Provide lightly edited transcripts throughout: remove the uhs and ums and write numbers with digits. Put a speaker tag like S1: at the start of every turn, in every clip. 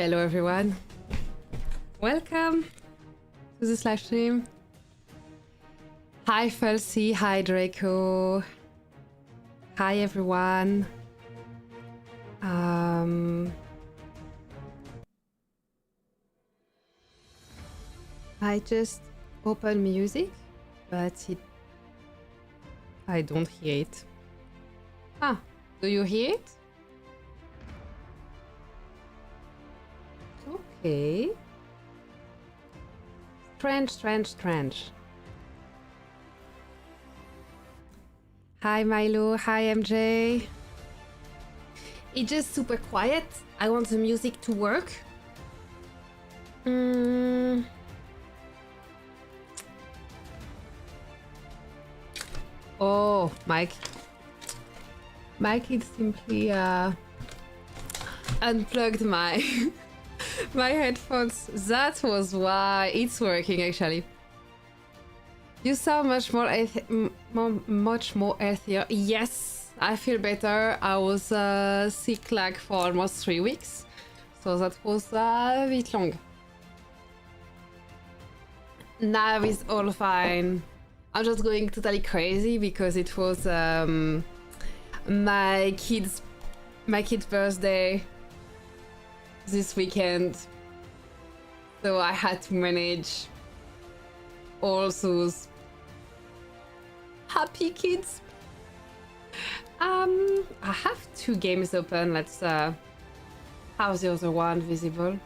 S1: Hello everyone. Welcome to this live stream. Hi Felcy, hi Draco. Hi everyone. I just open music, but I don't hear it. Ah, do you hear it? Okay. Strange. Hi Milo, hi MJ. It's just super quiet. I want the music to work. Oh, Mike it simply unplugged my my headphones. That was why it's working actually. You sound much more healthier. Yes, I feel better. I was sick like for almost 3 weeks, so that was a bit long. Now it's all fine. I'm just going totally crazy because it was my kid's birthday this weekend, so I had to manage all those happy kids. I have 2 games open. Let's how's the other one visible?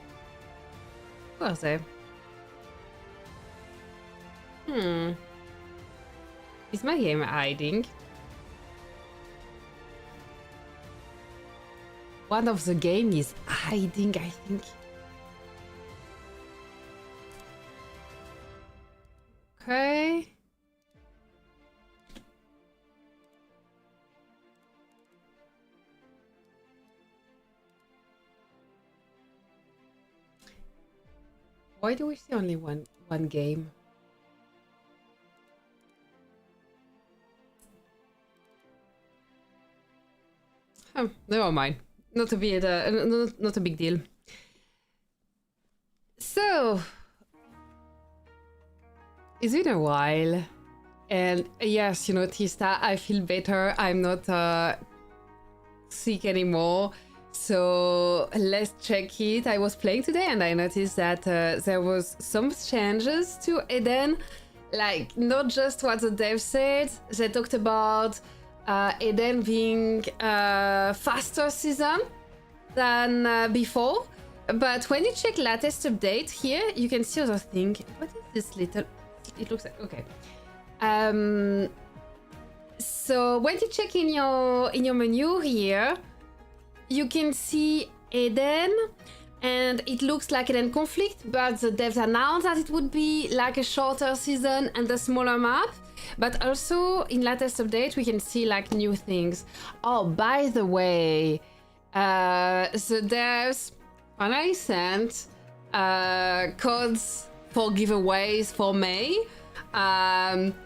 S1: Where are they? Is my game hiding? One of the game is hiding, I think. Okay. Why do we see only one game? Oh, never mind. Not a big deal. So, it's been a while, and yes, you noticed that I feel better. I'm not sick anymore. So let's check it. I was playing today, and I noticed that there was some changes to Eden. Like, not just what the dev said. They talked about Eden being a faster season than before, but when you check latest update here, you can see other thing. What is this little? It looks like okay. So when you check in your menu here, you can see Eden, and it looks like Eden Conflict, but the devs announced that it would be like a shorter season and a smaller map. But also in latest update we can see like new things. Oh, by the way, the devs finally sent codes for giveaways for May.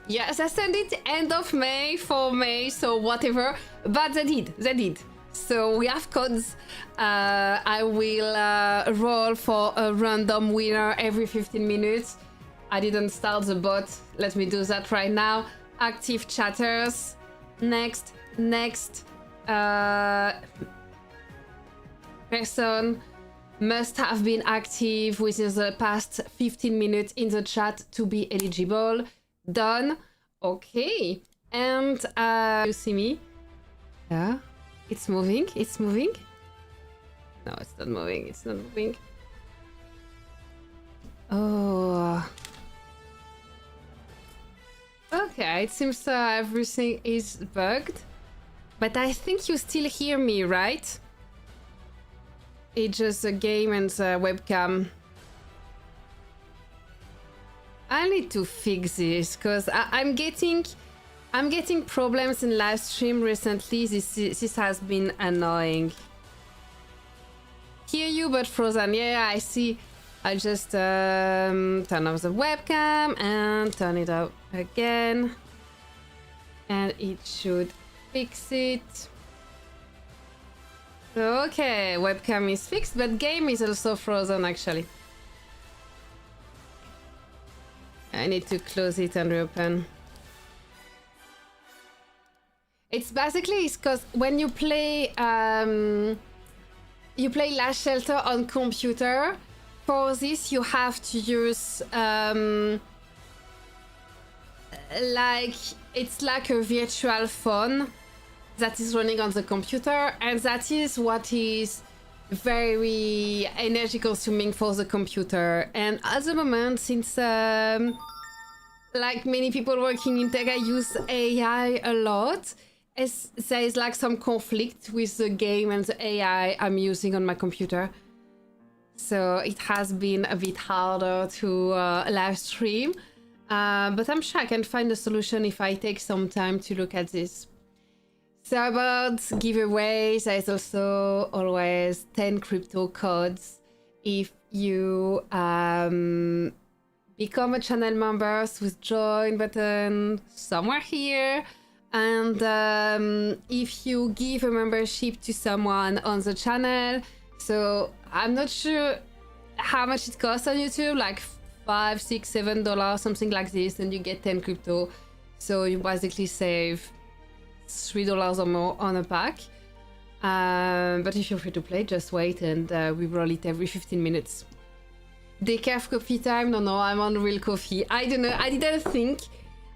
S1: Yes, I sent it end of May for May, so whatever, but they did. So we have codes. I will roll for a random winner every 15 minutes. I didn't start the bot. Let me do that right now. Active chatters. Next. Person must have been active within the past 15 minutes in the chat to be eligible. Done. Okay. And you see me? Yeah. It's moving. No, it's not moving. Oh. Okay, it seems everything is bugged. But I think you still hear me, right? It's just the game and the webcam. I need to fix this because I'm getting problems in live stream recently. This has been annoying. Hear you but frozen. Yeah, I see. I just turn off the webcam and turn it up again, and it should fix it. Okay, webcam is fixed, but game is also frozen actually. I need to close it and reopen. It's basically because when you play Last Shelter on computer, for this you have to use like it's like a virtual phone that is running on the computer, and that is what is very energy consuming for the computer. And at the moment, since like many people working in tech, I use AI a lot. As there is like some conflict with the game and the AI I'm using on my computer, so it has been a bit harder to live stream, but I'm sure I can find a solution if I take some time to look at this. So about giveaways, there's also always 10 crypto codes if you become a channel member with join button somewhere here. And if you give a membership to someone on the channel, so I'm not sure how much it costs on YouTube, like $5, $6, $7, something like this, and you get 10 crypto. So you basically save $3 or more on a pack. But if you're free to play, just wait, and we roll it every 15 minutes. Decaf coffee time? No, I'm on real coffee. I don't know, I didn't think.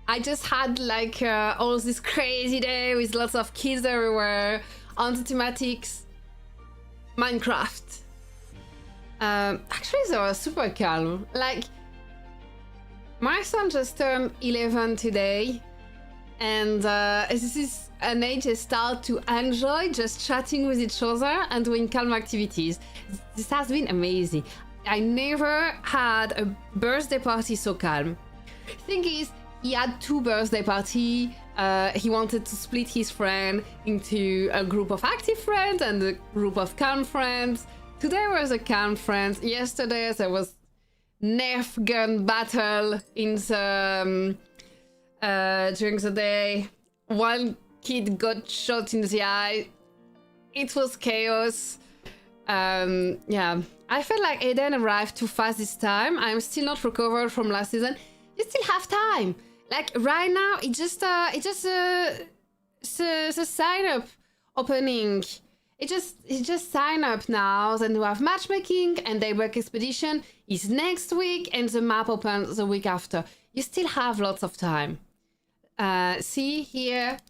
S1: I just had like all this crazy day with lots of kids everywhere, on the thematics, Minecraft. Actually, they were super calm. Like, my son just turned 11 today, and this is an age they start to enjoy just chatting with each other and doing calm activities. This has been amazing. I never had a birthday party so calm. Thing is, he had 2 birthday parties. He wanted to split his friend into a group of active friends and a group of calm friends. Today was a calm friends. Yesterday there was Nerf gun battle in the during the day. One kid got shot in the eye. It was chaos. Yeah, I felt like Aiden arrived too fast this time. I'm still not recovered from last season. You still have time. Like right now, it just the sign up opening. It just sign up now. Then we have matchmaking, and Daybreak Expedition is next week, and the map opens the week after. You still have lots of time. See here,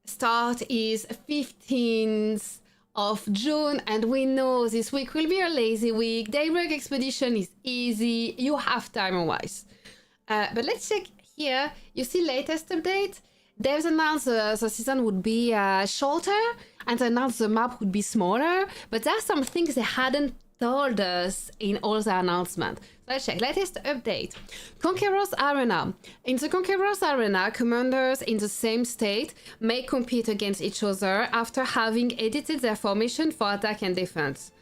S1: start is 15th of June, and we know this week will be a lazy week. Daybreak Expedition is easy. You have time-wise. But let's check. Here, you see latest update. They've announced the season would be shorter, and they announced the map would be smaller, but there are some things they hadn't told us in all the announcements. So let's check. Latest update. Conqueror's Arena. In the Conqueror's Arena, commanders in the same state may compete against each other after having edited their formation for attack and defense.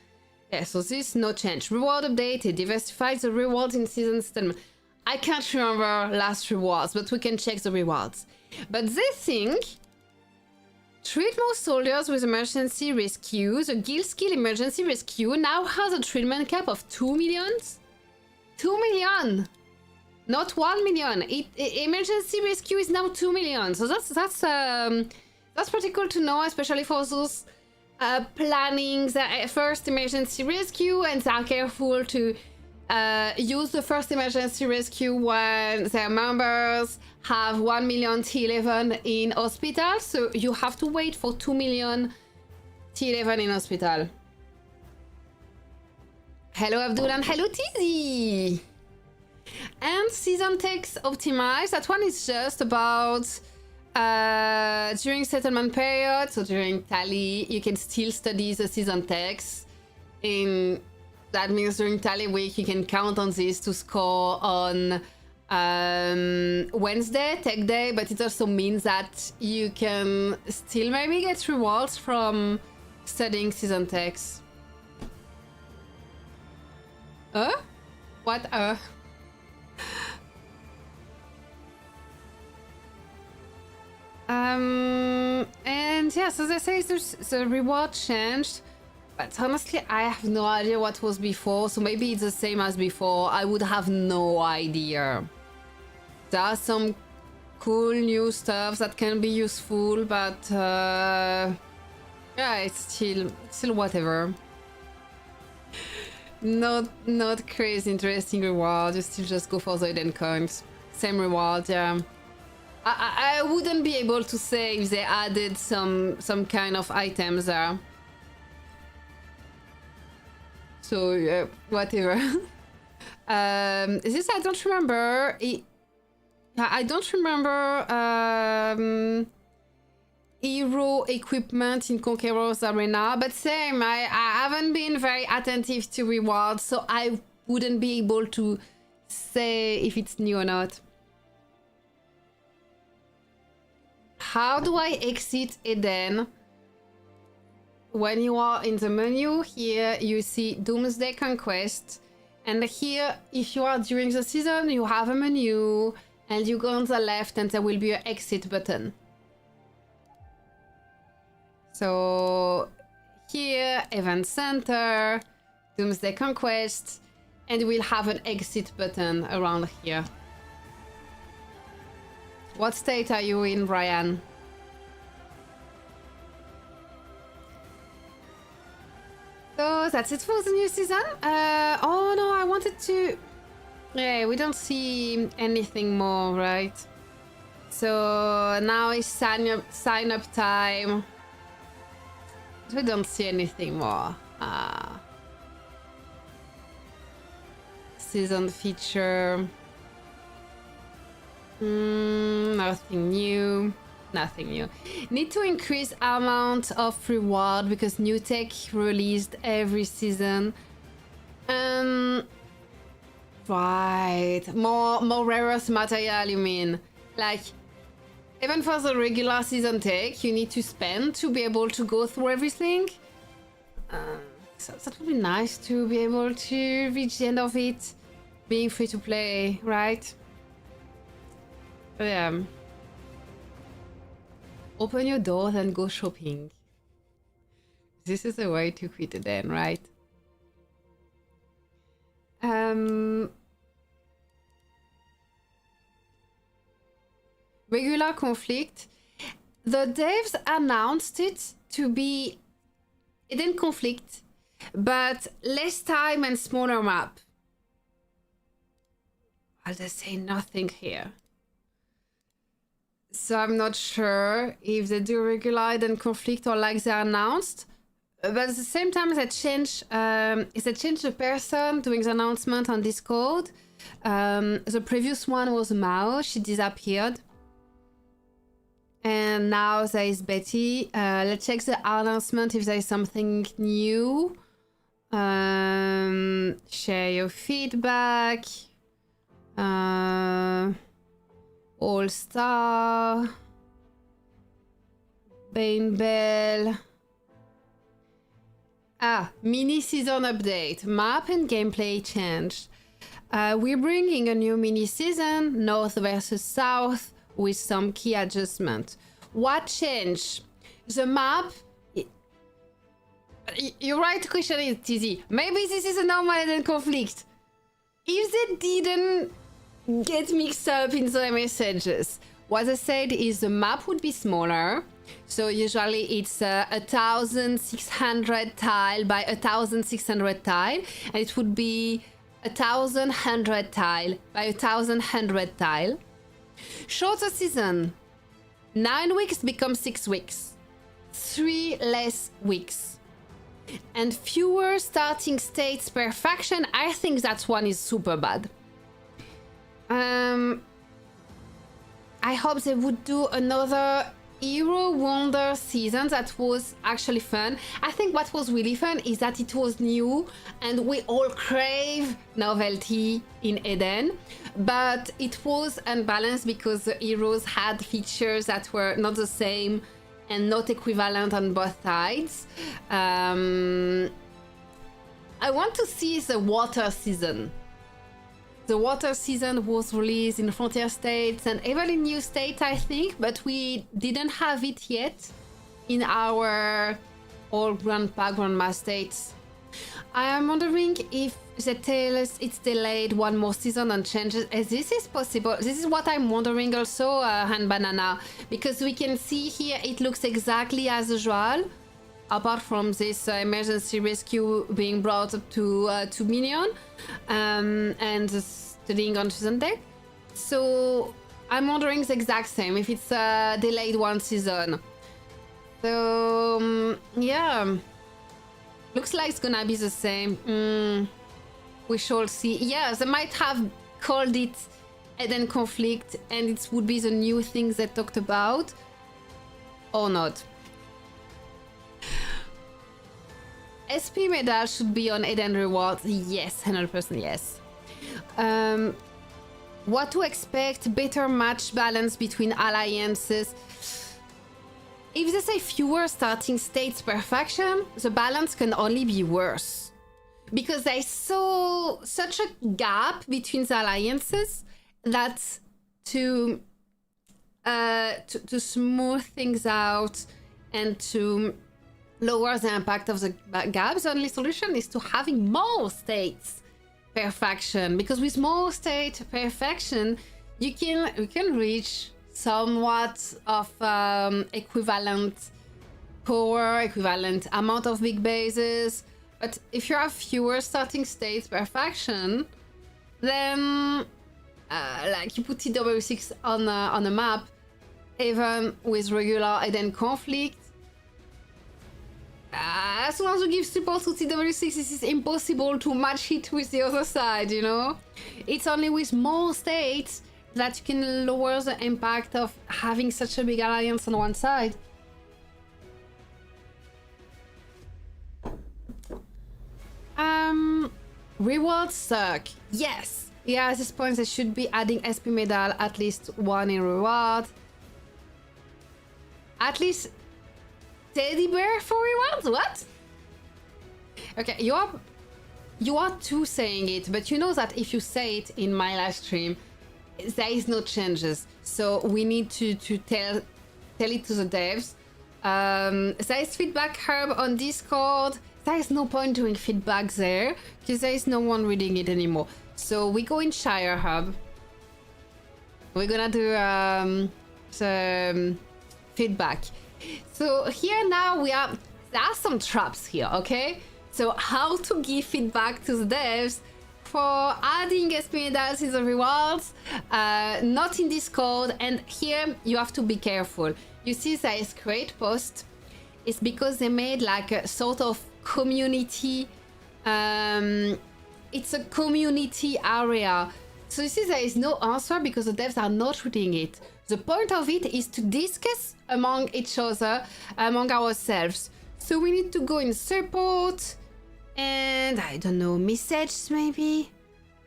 S1: Yeah, so this no change. Reward updated. Diversified the rewards in season settlement. I can't remember last rewards, but we can check the rewards. But they think treat more soldiers with emergency rescue. The guild skill emergency rescue now has a treatment cap of 2 million. 2 million, not 1 million. Emergency rescue is now 2 million. So that's pretty cool to know, especially for those planning the first emergency rescue and they are careful to use the first emergency rescue when their members have 1 million T11 in hospital. So you have to wait for 2 million T11 in hospital. Hello Abdul and hello Tizzy! And season text optimized. That one is just about during settlement period. So during tally, you can still study the season text. That means during tally week, you can count on this to score on Wednesday, tech day, but it also means that you can still maybe get rewards from studying season text. What? And yeah, so they say the reward changed. But honestly, I have no idea what was before, so maybe it's the same as before. I would have no idea. There are some cool new stuff that can be useful, but yeah, it's still whatever. Not crazy interesting reward. You still just go for the hidden coins. Same reward, yeah. I wouldn't be able to say if they added some kind of items there. So yeah, whatever. This I don't remember. I don't remember hero equipment in Conqueror's Arena, but same, I haven't been very attentive to rewards, so I wouldn't be able to say if it's new or not. How do I exit Eden? When you are in the menu, here you see Doomsday Conquest, and here, if you are during the season, you have a menu, and you go on the left and there will be an exit button. So here, Event Center, Doomsday Conquest, and we'll have an exit button around here. What state are you in, Brian? So that's it for the new season. Oh no, I wanted to... Yeah, we don't see anything more, right? So now it's sign up time. We don't see anything more. Season feature. Nothing new. Nothing new. Need to increase amount of reward because new tech released every season. Right. More rarest material, you mean? Like, even for the regular season tech, you need to spend to be able to go through everything. So that would be nice to be able to reach the end of it, being free to play, right? Yeah. Open your doors and go shopping. This is the way to quit it then, right? Regular conflict. The devs announced it to be hidden conflict, but less time and smaller map. I'll just say nothing here. So I'm not sure if they do regular hidden conflict or like they announced. But at the same time, they change the person doing the announcement on Discord. The previous one was Mao. She disappeared. And now there is Betty. Let's check the announcement if there is something new. Share your feedback. All-Star. Belle. Mini season update. Map and gameplay changed. We're bringing a new mini season, North versus South, with some key adjustments. What changed? The map... You're right to question it, easy. Maybe this is a normal hidden conflict. If they didn't get mixed up in the messages, what I said is the map would be smaller. So usually it's 1,600 tile by 1,600 tile, and it would be 1,100 tile by 1,100 tile. Shorter season, 9 weeks becomes 6 weeks, 3 less weeks, and fewer starting states per faction. I think that one is super bad. I hope they would do another Hero Wonder season that was actually fun. I think what was really fun is that it was new and we all crave novelty in Eden, but it was unbalanced because the heroes had features that were not the same and not equivalent on both sides. I want to see the water season. The water season was released in Frontier States and even in New States, I think, but we didn't have it yet in our all grandpa grandma states. I am wondering if they tell us it's delayed one more season and changes. This is possible. This is what I'm wondering also, Han Banana, because we can see here it looks exactly as usual, apart from this emergency rescue being brought up to Minion and studying on season deck. So I'm wondering the exact same if it's delayed one season. So yeah. Looks like it's gonna be the same. We shall see. Yeah, they might have called it Eden Conflict and it would be the new things they talked about. Or not. SP medal should be on Eden Rewards. Yes, 100% yes. What to expect? Better match balance between alliances. If they say fewer starting states per faction, the balance can only be worse. Because there's such a gap between the alliances that to smooth things out and to lower the impact of the gap, the only solution is to having more states per faction. Because with more states per faction, you can reach somewhat of equivalent power, equivalent amount of big bases. But if you have fewer starting states per faction, then like you put TW6 on a map, even with regular Eden Conflict, as soon as you give support to TW6, this is impossible to match it with the other side, you know? It's only with more states that you can lower the impact of having such a big alliance on one side. Rewards suck. Yes. Yeah, at this point they should be adding SP medal, at least one in reward. At least teddy bear for rewards? What? Okay, you are too saying it, but you know that if you say it in my live stream, there is no changes, so we need to tell it to the devs. There is feedback hub on Discord. There is no point doing feedback there because there is no one reading it anymore. So we go in Shire hub. We're gonna do some feedback. So here now there are some traps here, okay? So how to give feedback to the devs for adding SP medals in the rewards, not in Discord, and here you have to be careful. You see there is create post. It's because they made like a sort of community, it's a community area. So you see there is no answer because the devs are not reading it. The point of it is to discuss among each other, among ourselves. So we need to go in support, and I don't know, messages maybe?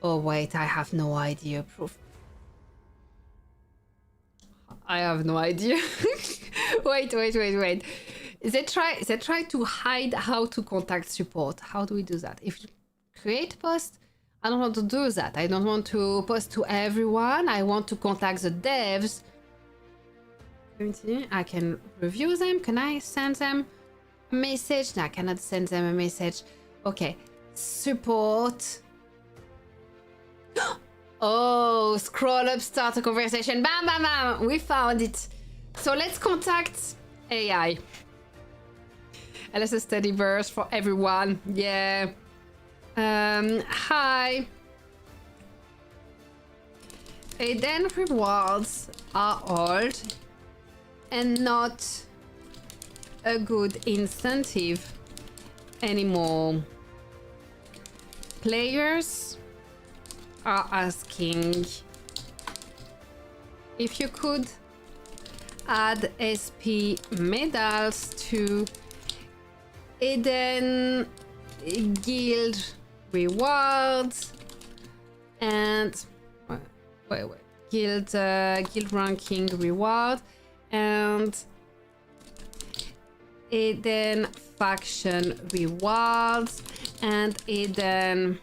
S1: Oh wait, I have no idea. Proof. I have no idea. Wait. They try to hide how to contact support. How do we do that? If you create post, I don't want to do that. I don't want to post to everyone. I want to contact the devs. I can review them. Can I send them a message? No, I cannot send them a message. Okay, support. Oh, scroll up, start a conversation. Bam, bam, bam. We found it. So let's contact AI. LSS steady verse for everyone. Yeah. Hi. Eden rewards are old and not a good incentive anymore. Players are asking if you could add SP medals to Eden Guild rewards and guild ranking reward and Eden faction rewards and Eden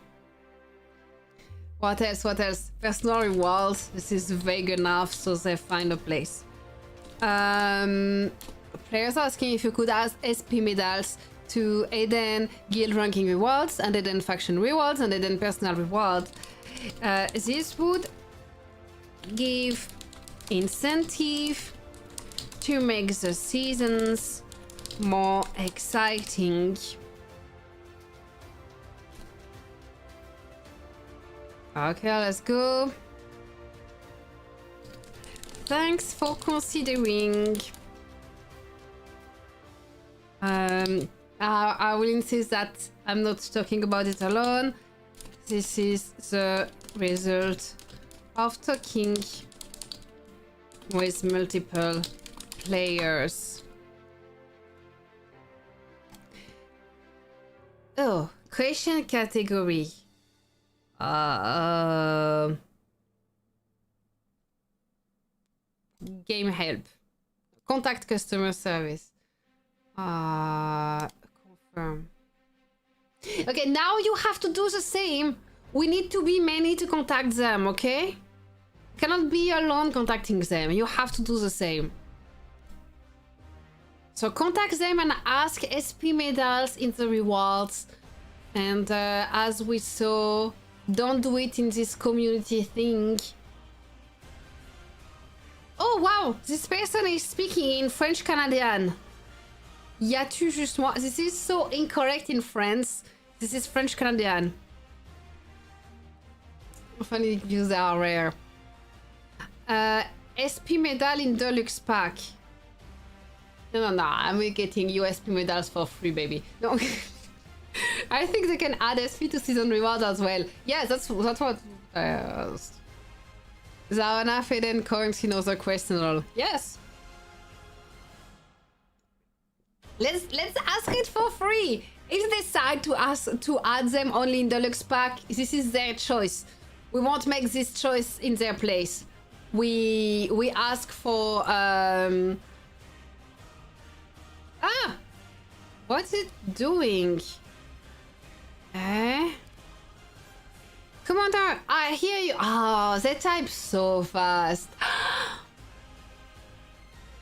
S1: what else personal rewards. This is vague enough, so they find a place. players asking if you could add SP medals to Eden guild ranking rewards and Eden faction rewards and Eden personal rewards. This would give incentive to make the seasons more exciting. Okay, let's go. Thanks for considering. I will insist that I'm not talking about it alone. This is the result of talking with multiple players. Oh, question category. Game help. Contact customer service. Confirm. Okay, now you have to do the same. We need to be many to contact them, okay? Cannot be alone contacting them. You have to do the same. So contact them and ask SP medals in the rewards. And as we saw, don't do it in this community thing. Oh wow, this person is speaking in French Canadian. Y a-tu juste moi? This is so incorrect in France. This is French Canadian. Funny views are rare. SP medal in deluxe pack. No, I'm getting you SP medals for free, baby. No. I think they can add SP to season rewards as well. Yeah, that's what. There are enough hidden coins in other quests and all. Yes. Let's ask it for free. If they decide to add them only in deluxe pack, this is their choice. We won't make this choice in their place. We ask for what's it doing? Commander, I hear you. Oh, they type so fast.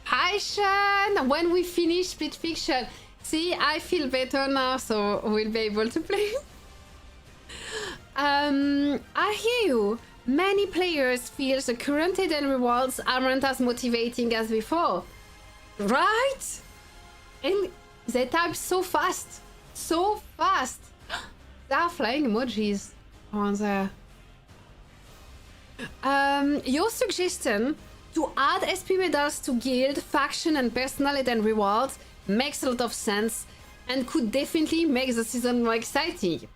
S1: Hi, Sean. When we finish Split Fiction, see, I feel better now, so we'll be able to play. I hear you. Many players feel the current hidden rewards aren't as motivating as before. Right? And they type so fast. So fast. There are flying emojis on there. Your suggestion to add SP medals to guild, faction and personal hidden rewards makes a lot of sense and could definitely make the season more exciting.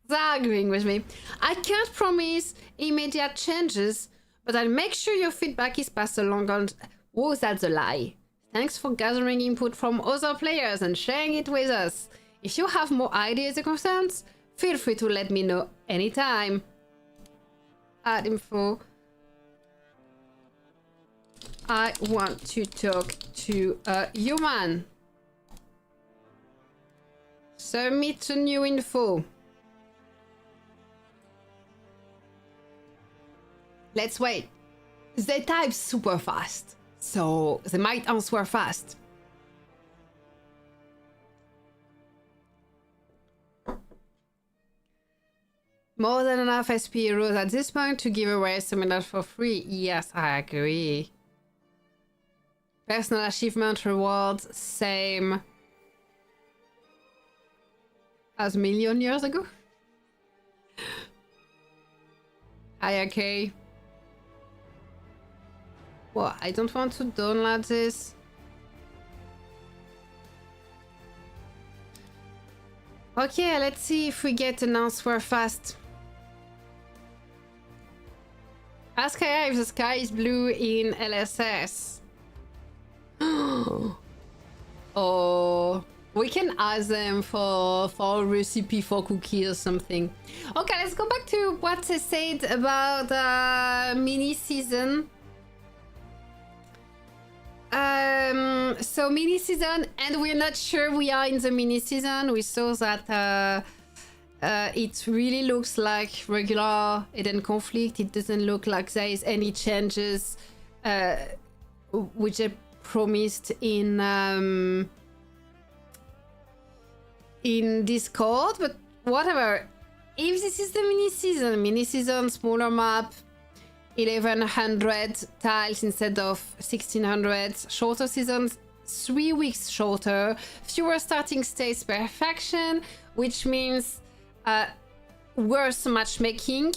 S1: They're agreeing with me. I can't promise immediate changes, but I'll make sure your feedback is passed along on... Whoa, that's a lie. Thanks for gathering input from other players and sharing it with us. If you have more ideas or concerns, feel free to let me know anytime. Add info. I want to talk to a human. Submit the new info. Let's wait. They type super fast, so they might answer fast. More than enough SP heroes at this point to give away some for free. Yes, I agree. Personal achievement rewards, same as a million years ago. I okay. Well, I don't want to download this. Okay, let's see if we get an answer fast. Ask Aya if the sky is blue in LSS. Oh, we can ask them for a recipe for cookies or something. Okay, let's go back to what they said about mini season. So mini season, and we're not sure we are in the mini season. We saw that it really looks like regular Eden conflict. It doesn't look like there is any changes, which they promised in Discord, but whatever. If this is the mini season, smaller map, 1100 tiles instead of 1600, shorter seasons, 3 weeks shorter, fewer starting states per faction, which means worse matchmaking.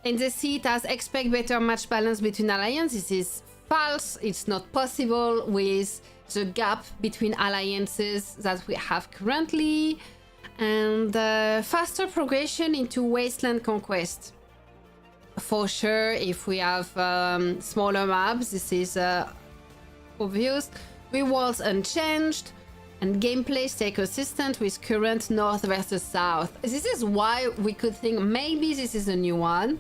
S1: And they see it as expect better match balance between alliances. This is false. It's not possible with the gap between alliances that we have currently. And faster progression into Wasteland Conquest. For sure, if we have smaller maps, this is obvious. Rewards unchanged, and gameplay stay consistent with current north versus south. This is why we could think maybe this is a new one.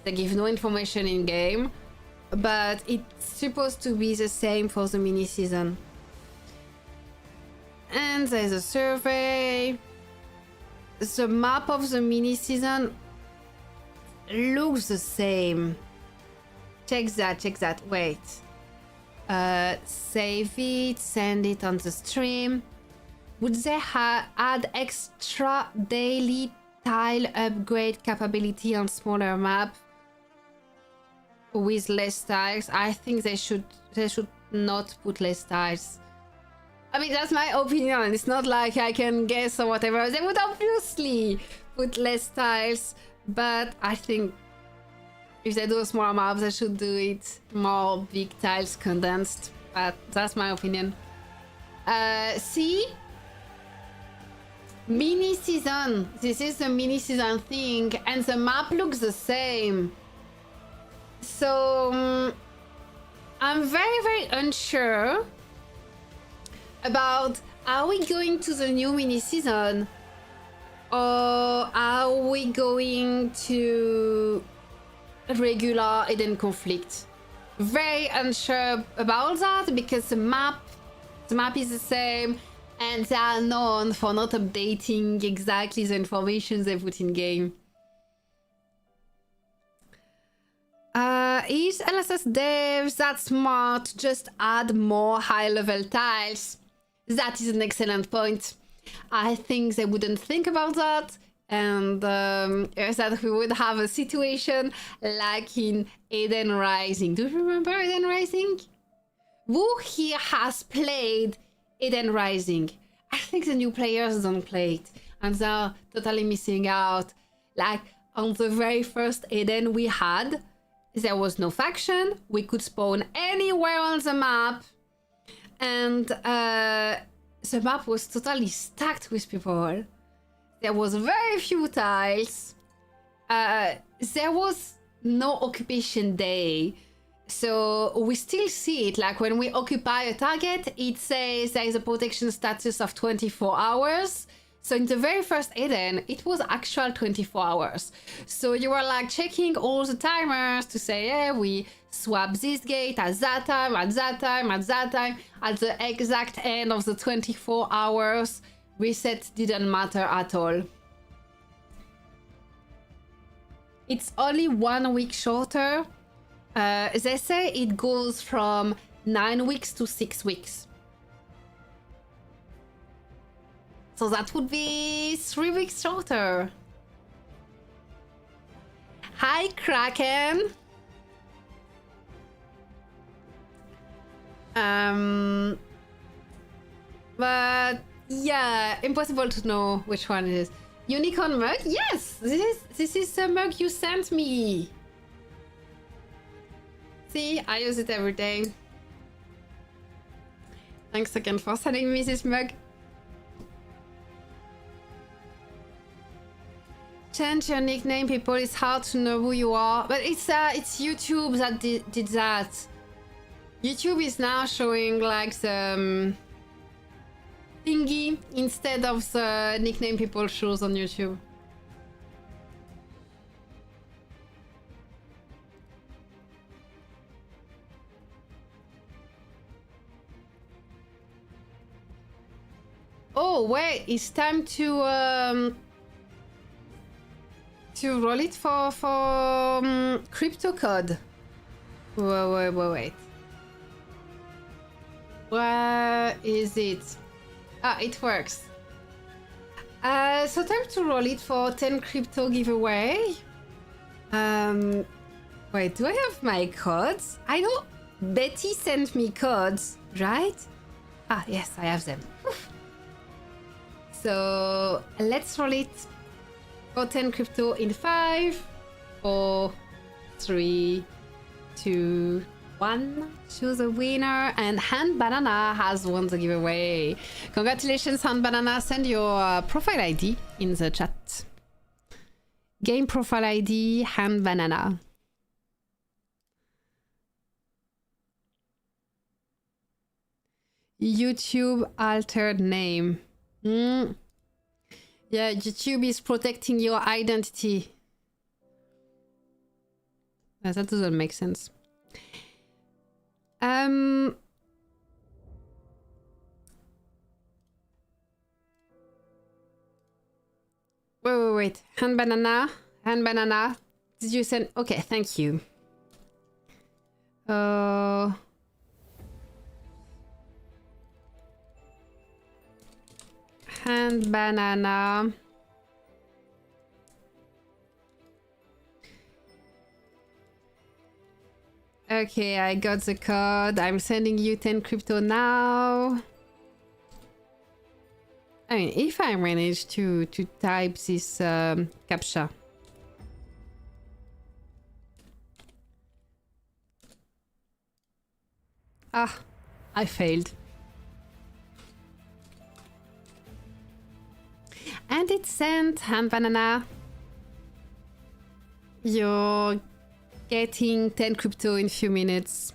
S1: They give no information in game, but it's supposed to be the same for the mini season. And there's a survey. The map of the mini season looks the same. Check that. Wait. Save it, send it on the stream. Would they add extra daily tile upgrade capability on smaller map with less tiles? I think they should not put less tiles. I mean, that's my opinion. It's not like I can guess or whatever. They would obviously put less tiles, but I think if they do smaller maps, they should do it more big tiles condensed. But that's my opinion. See? Mini season. This is the mini season thing, and the map looks the same. So I'm very, very unsure about, are we going to the new mini season, or are we going to regular Eden conflict? Very unsure about that, because the map is the same, and they are known for not updating exactly the information they put in game. Is LSS devs that smart? Just add more high-level tiles. That is an excellent point. I think they wouldn't think about that, and that we would have a situation like in Eden Rising. Do you remember Eden Rising? Who here has played Eden Rising? I think the new players don't play it, and they're totally missing out. Like, on the very first Eden we had, there was no faction. We could spawn anywhere on the map, and the map was totally stacked with people. There was very few tiles. There was no occupation day. So we still see it. Like when we occupy a target, it says there is a protection status of 24 hours. So in the very first Eden, it was actual 24 hours. So you were like checking all the timers to say, yeah, we swap this gate at that time, at that time, at that time. At the exact end of the 24 hours, reset didn't matter at all. It's only 1 week shorter. They say it goes from 9 weeks to 6 weeks. So that would be 3 weeks shorter. Hi, Kraken. But yeah, impossible to know which one it is. Unicorn mug? Yes, this is the mug you sent me. See, I use it every day. Thanks again for sending me this mug. Change your nickname, people. It's hard to know who you are, but it's YouTube that did that. YouTube is now showing like the thingy instead of the nickname people choose on YouTube. Oh wait, it's time to roll it for crypto code. Wait. Where is it? Ah, it works. So time to roll it for 10 crypto giveaway. Wait, do I have my codes? I know Betty sent me codes, right? Ah, yes, I have them. Oof. So let's roll it for 10 crypto in 5, 4, 3, 2, 1. Choose a winner, and Hand Banana has won the giveaway. Congratulations, Hand Banana. Send your profile ID in the chat. Game profile ID, Hand Banana. YouTube altered name. Yeah, YouTube is protecting your identity. That doesn't make sense. Wait. Hand Banana. Hand Banana. Did you send? Okay, thank you. Hand Banana. Okay, I got the code. I'm sending you 10 crypto now. I mean, if I manage to type this captcha. Ah, I failed. And it's sent, Hand Banana. You're getting 10 crypto in a few minutes.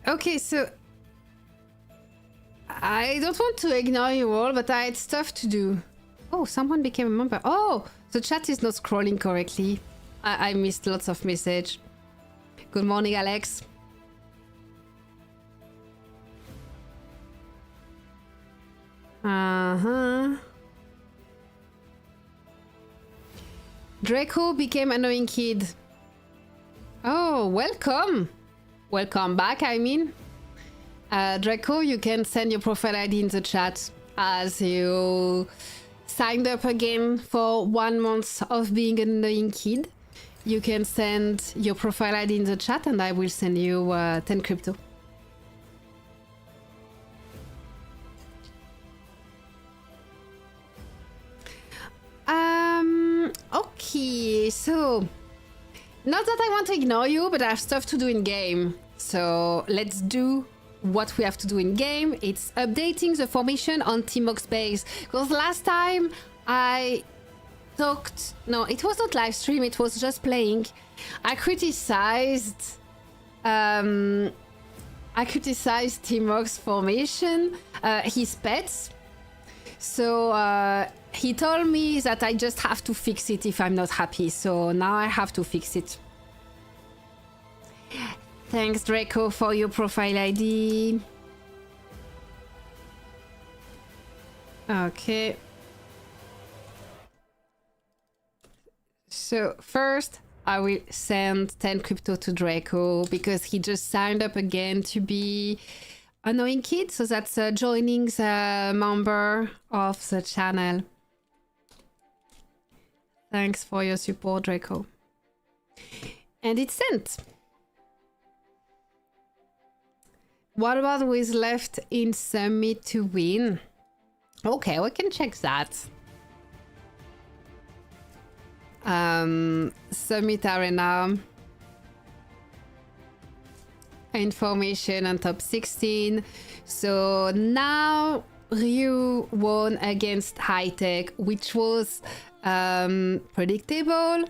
S1: Okay, so I don't want to ignore you all, but I had stuff to do. Oh, someone became a member. Oh, the chat is not scrolling correctly. I missed lots of message. Good morning, Alex. Draco became annoying kid. Oh, welcome. Welcome back, I mean. Draco, you can send your profile ID in the chat as you signed up again for 1 month of being an annoying kid. You can send your profile ID in the chat and I will send you 10 crypto. Okay, so not that I want to ignore you, but I have stuff to do in game. So let's do what we have to do in game. It's updating the formation on Teamox base. Because last time I talked, no, it was not live stream, it was just playing. I criticized Teamox formation, his pets. So he told me that I just have to fix it if I'm not happy. So now I have to fix it. Thanks, Draco, for your profile ID. Okay. So first, I will send 10 crypto to Draco because he just signed up again to be annoying kid. So that's joining the member of the channel. Thanks for your support, Draco. And it's sent. What about who is left in Summit to win? Okay, we can check that. Summit Arena. Information on top 16. So now Ryu won against High Tech, which was predictable.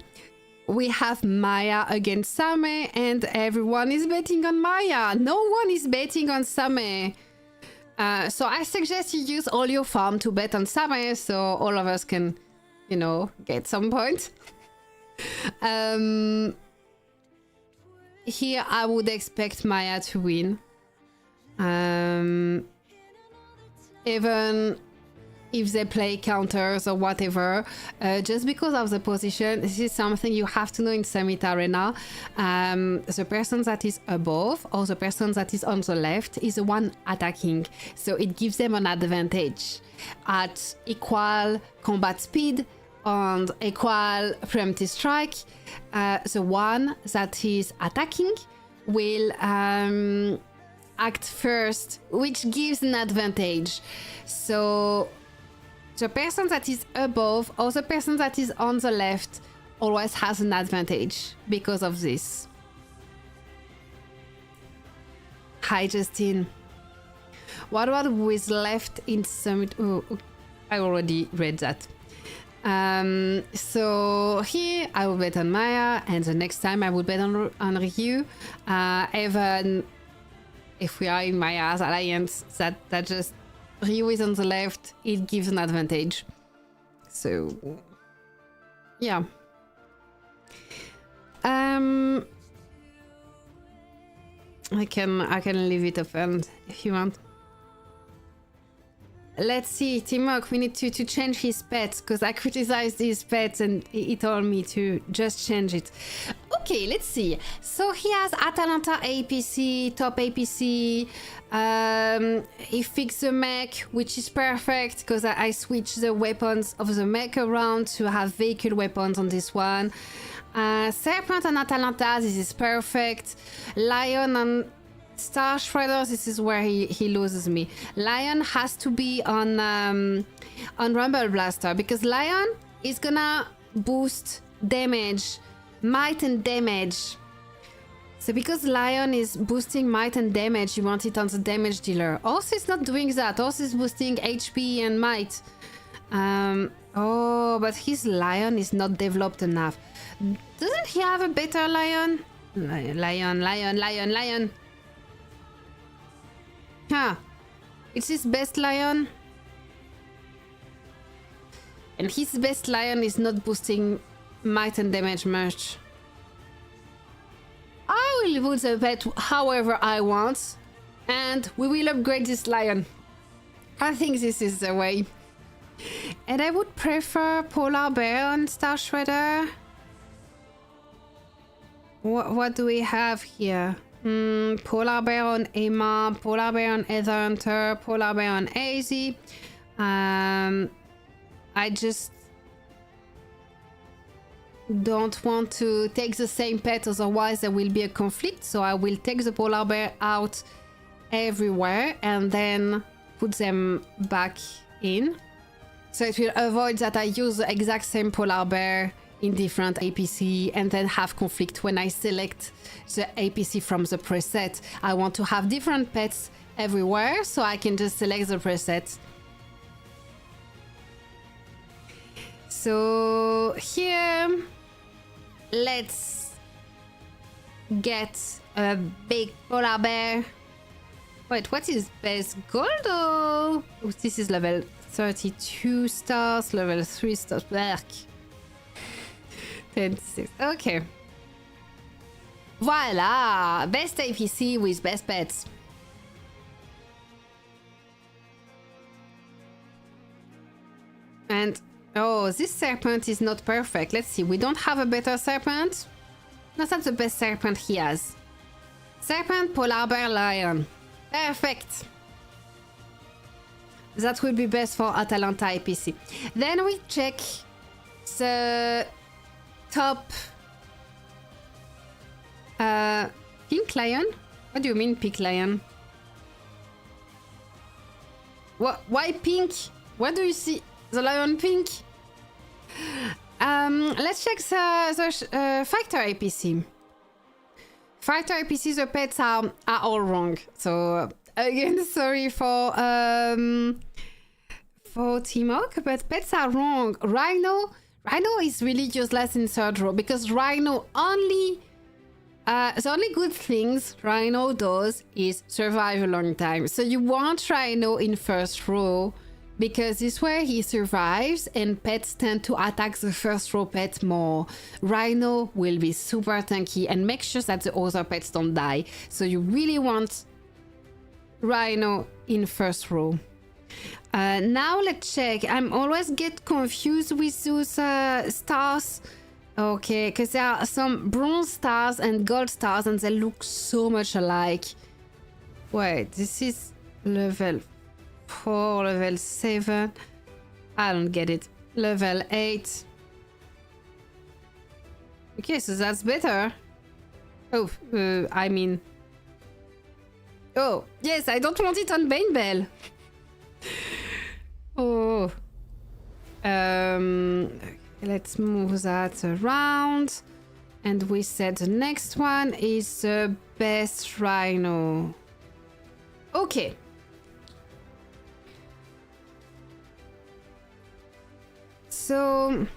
S1: We have Maya against Same, and everyone is betting on Maya. No one is betting on Same. So I suggest you use all your farm to bet on Same, so all of us can, you know, get some points. Here I would expect Maya to win. Even if they play counters or whatever, just because of the position. This is something you have to know in Summit Arena. The person that is above or the person that is on the left is the one attacking, so it gives them an advantage at equal combat speed and equal preemptive strike. The one that is attacking will act first, which gives an advantage. So the person that is above or the person that is on the left always has an advantage because of this. Hi Justin. What about with left in Summit? Oh, I already read that. So here I will bet on Maya, and the next time I will bet on Ryu. Even if we are in Maya's alliance, that just Ryu is on the left, it gives an advantage. So yeah. I can leave it open if you want. Let's see, Timok, we need to change his pets, because I criticized his pets and he told me to just change it. Okay, let's see. So he has Atalanta APC, top APC. He fixed the mech, which is perfect, because I switched the weapons of the mech around to have vehicle weapons on this one. Serpent and Atalanta, this is perfect. Lion and Star Shredder, this is where he loses me. Lion has to be on Rumble Blaster, because Lion is gonna boost damage, might and damage. So because Lion is boosting might and damage, you want it on the damage dealer. Horse is not doing that. Horse is boosting HP and might. Oh, but his Lion is not developed enough. Doesn't he have a better Lion? Lion. Huh. It's his best Lion. And his best Lion is not boosting might and damage much. I will put the pet however I want, and we will upgrade this Lion. I think this is the way. And I would prefer Polar Bear on Star Shredder. What do we have here? Polar Bear on Emma, Polar Bear on Ether Hunter, Polar Bear on AZ. I just don't want to take the same pet, otherwise there will be a conflict. So I will take the Polar Bear out everywhere and then put them back in. So it will avoid that I use the exact same Polar Bear in different APC and then have conflict when I select the APC from the preset. I want to have different pets everywhere, so I can just select the preset. So here, let's get a big Polar Bear. Wait, what is best gold? Oh, this is level 32 stars, level 3 stars. Black. 26. Okay. Voila! Best APC with best pets. And oh, this serpent is not perfect. Let's see. We don't have a better serpent. That's not the best serpent he has. Serpent, Polar Bear, Lion. Perfect. That would be best for Atalanta APC. Then we check the top pink lion. What do you mean pink lion? What? Why pink? What do you see? The lion pink? Let's check the fighter APC. Fighter APC, the pets are all wrong. So again, sorry for Timok, but pets are wrong. Rhino is really useless in third row, because Rhino only the only good things Rhino does is survive a long time. So you want Rhino in first row, because this way he survives and pets tend to attack the first row pets more. Rhino will be super tanky and make sure that the other pets don't die. So you really want Rhino in first row. Now let's check. I'm always get confused with those stars. Okay, because there are some bronze stars and gold stars and they look so much alike. Wait, this is level 4, level 7. I don't get it. Level 8. Okay, so that's better. Oh, I mean... Oh, yes, I don't want it on Belle. Oh. Let's move that around. And we said the next one is the best rhino. Okay. So...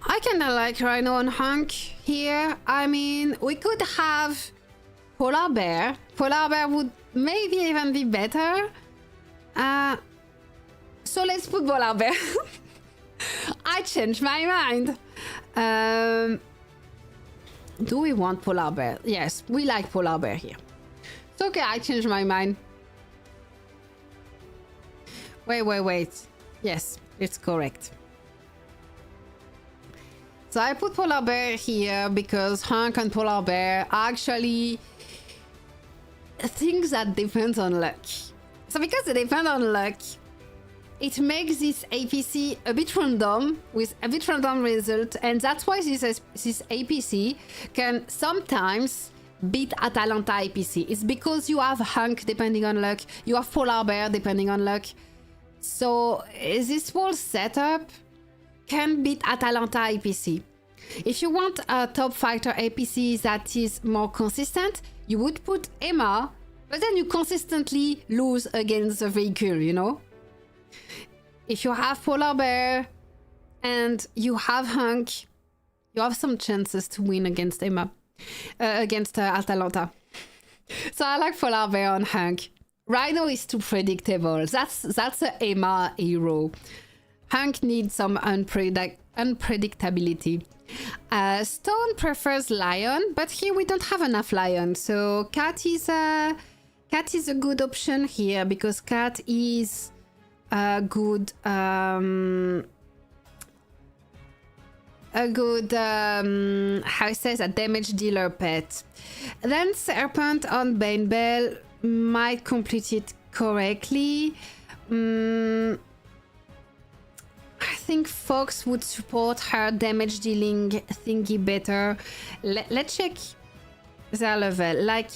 S1: I kinda like Rhino and Hunk here. I mean, we could have Polar Bear. Polar Bear would maybe even be better. So let's put Polar Bear. I changed my mind. Do we want Polar Bear? Yes, we like Polar Bear here. It's okay, I changed my mind. Wait. Yes, it's correct. So I put Polar Bear here because Hunk and Polar Bear are actually things that depend on luck. So because they depend on luck, it makes this APC a bit random with a bit random result, and that's why this APC can sometimes beat Atalanta APC. It's because you have Hunk depending on luck, you have Polar Bear depending on luck. So this whole setup can beat Atalanta APC. If you want a top fighter APC that is more consistent, you would put Emma, but then you consistently lose against the vehicle, you know? If you have Polar Bear and you have Hunk, you have some chances to win against Emma, against Atalanta. So I like Polar Bear on Hunk. Rhino is too predictable. That's a Emma hero. Hunk needs some unpredictability. Stone prefers lion, but here we don't have enough lion. So cat is a good option here because cat is a good how it says, a damage dealer pet. Then serpent on Belle might complete it correctly. I think Fox would support her damage dealing thingy better. Let's check their level. Like,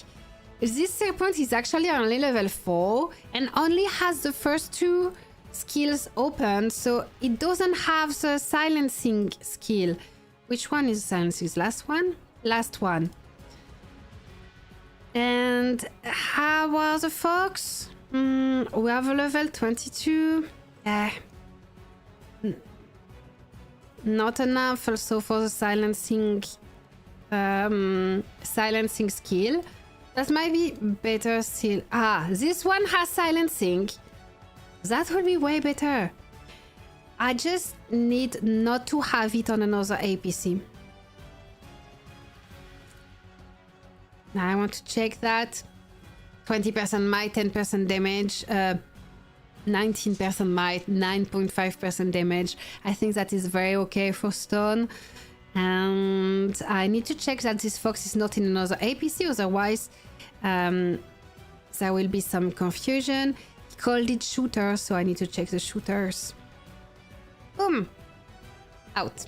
S1: this serpent is actually only level 4 and only has the first 2 skills open, so it doesn't have the silencing skill. Which one is silencing? Last one? Last one. And how was the fox? We have a level 22. Not enough also for the silencing skill. That might be better still. This one has silencing. That will be way better. I just need not to have it on another APC. Now I want to check that. 20% might, 10% damage, 19% might, 9.5% damage. I think that is very okay for stone. And I need to check that this fox is not in another APC, otherwise there will be some confusion. He called it shooters, so I need to check the shooters. Boom! Out.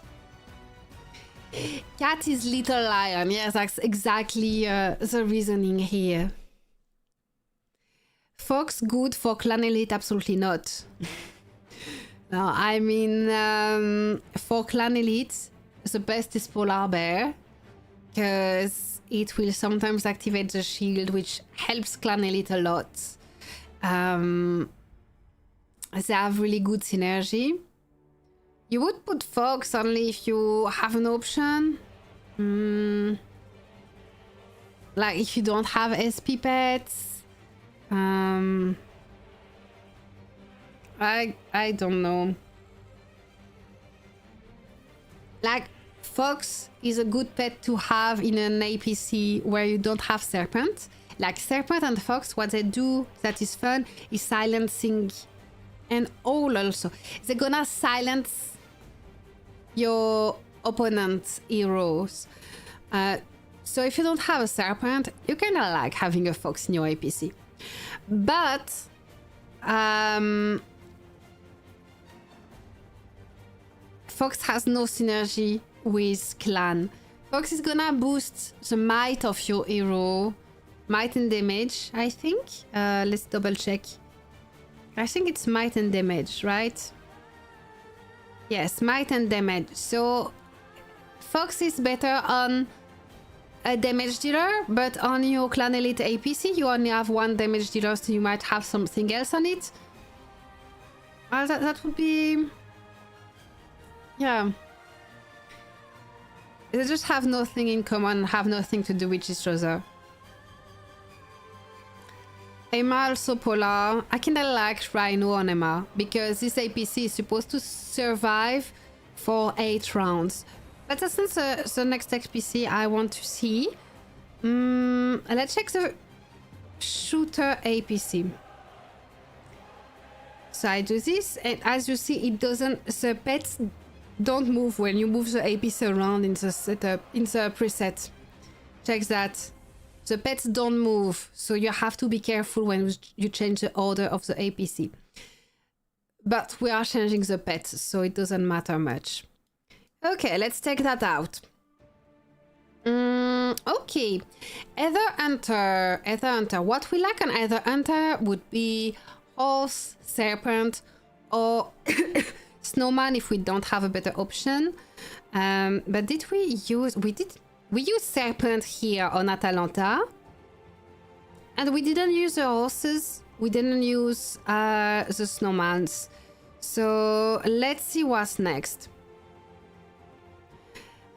S1: Cat is little lion. Yes, that's exactly the reasoning here. Fox good for clan elite? Absolutely not. No, I mean, for clan elite, the best is Polar Bear, because it will sometimes activate the shield, which helps clan elite a lot. They have really good synergy. You would put Fox only if you have an option. Like if you don't have SP pets. I don't know. Like Fox is a good pet to have in an APC where you don't have Serpent. Like Serpent and Fox, what they do that is fun is silencing, and Owl also. They're gonna silence your opponent's heroes. So if you don't have a Serpent, you kind of like having a Fox in your APC. But Fox has no synergy with Clan. Fox is gonna boost the might of your hero. Might and damage, I think. Let's double check. I think it's might and damage, right? Yes, might and damage. So Fox is better on a damage dealer, but on your Clan Elite APC, you only have one damage dealer, so you might have something else on it. That would be... Yeah. They just have nothing in common, have nothing to do with each other. Emma also polar. I kinda like Rhino on Emma, because this APC is supposed to survive for 8 rounds. But that's not the next APC I want to see. Let's check the shooter APC. So I do this, and as you see, it doesn't... The pets don't move when you move the APC around in the setup, in the preset. Check that. The pets don't move, so you have to be careful when you change the order of the APC. But we are changing the pets, so it doesn't matter much. Okay, let's take that out. Okay. Ether Hunter. What we like on Ether Hunter would be Horse, Serpent, or Snowman if we don't have a better option. But did we use... We used Serpent here on Atalanta. And we didn't use the horses. We didn't use the snowmans. So let's see what's next.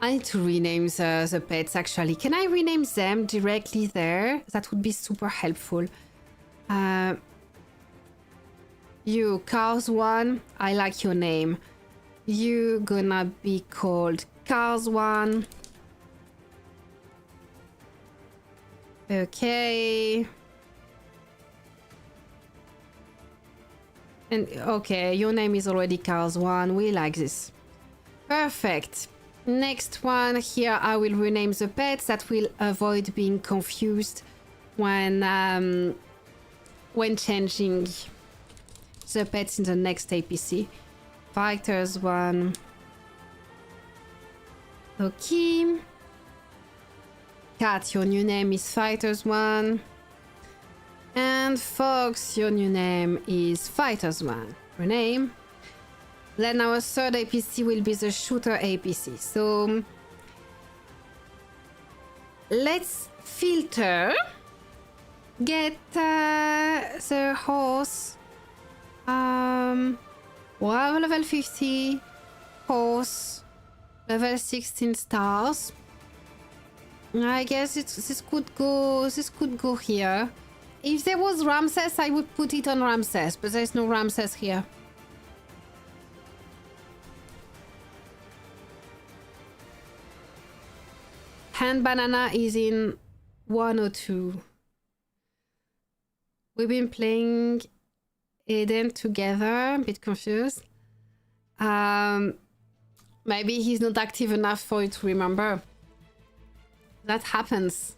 S1: I need to rename the pets actually. Can I rename them directly there? That would be super helpful. You, Cars 1, I like your name. You gonna be called Cars 1. Okay. And okay, your name is already Cars 1. We like this. Perfect. Next one here, I will rename the pets. That will avoid being confused when changing the pets in the next APC. Fighters 1. Okay. Cat, your new name is Fighters 1. And Fox, your new name is Fighters 1. Rename. Then our third APC will be the Shooter APC. So let's filter. Get the horse. We'll have level 50. Horse. Level 16 stars. I guess this could go here. If there was Ramses, I would put it on Ramses, but there's no Ramses here. Hand Banana is in 102. We've been playing Eden together, a bit confused. Maybe he's not active enough for you to remember. That happens.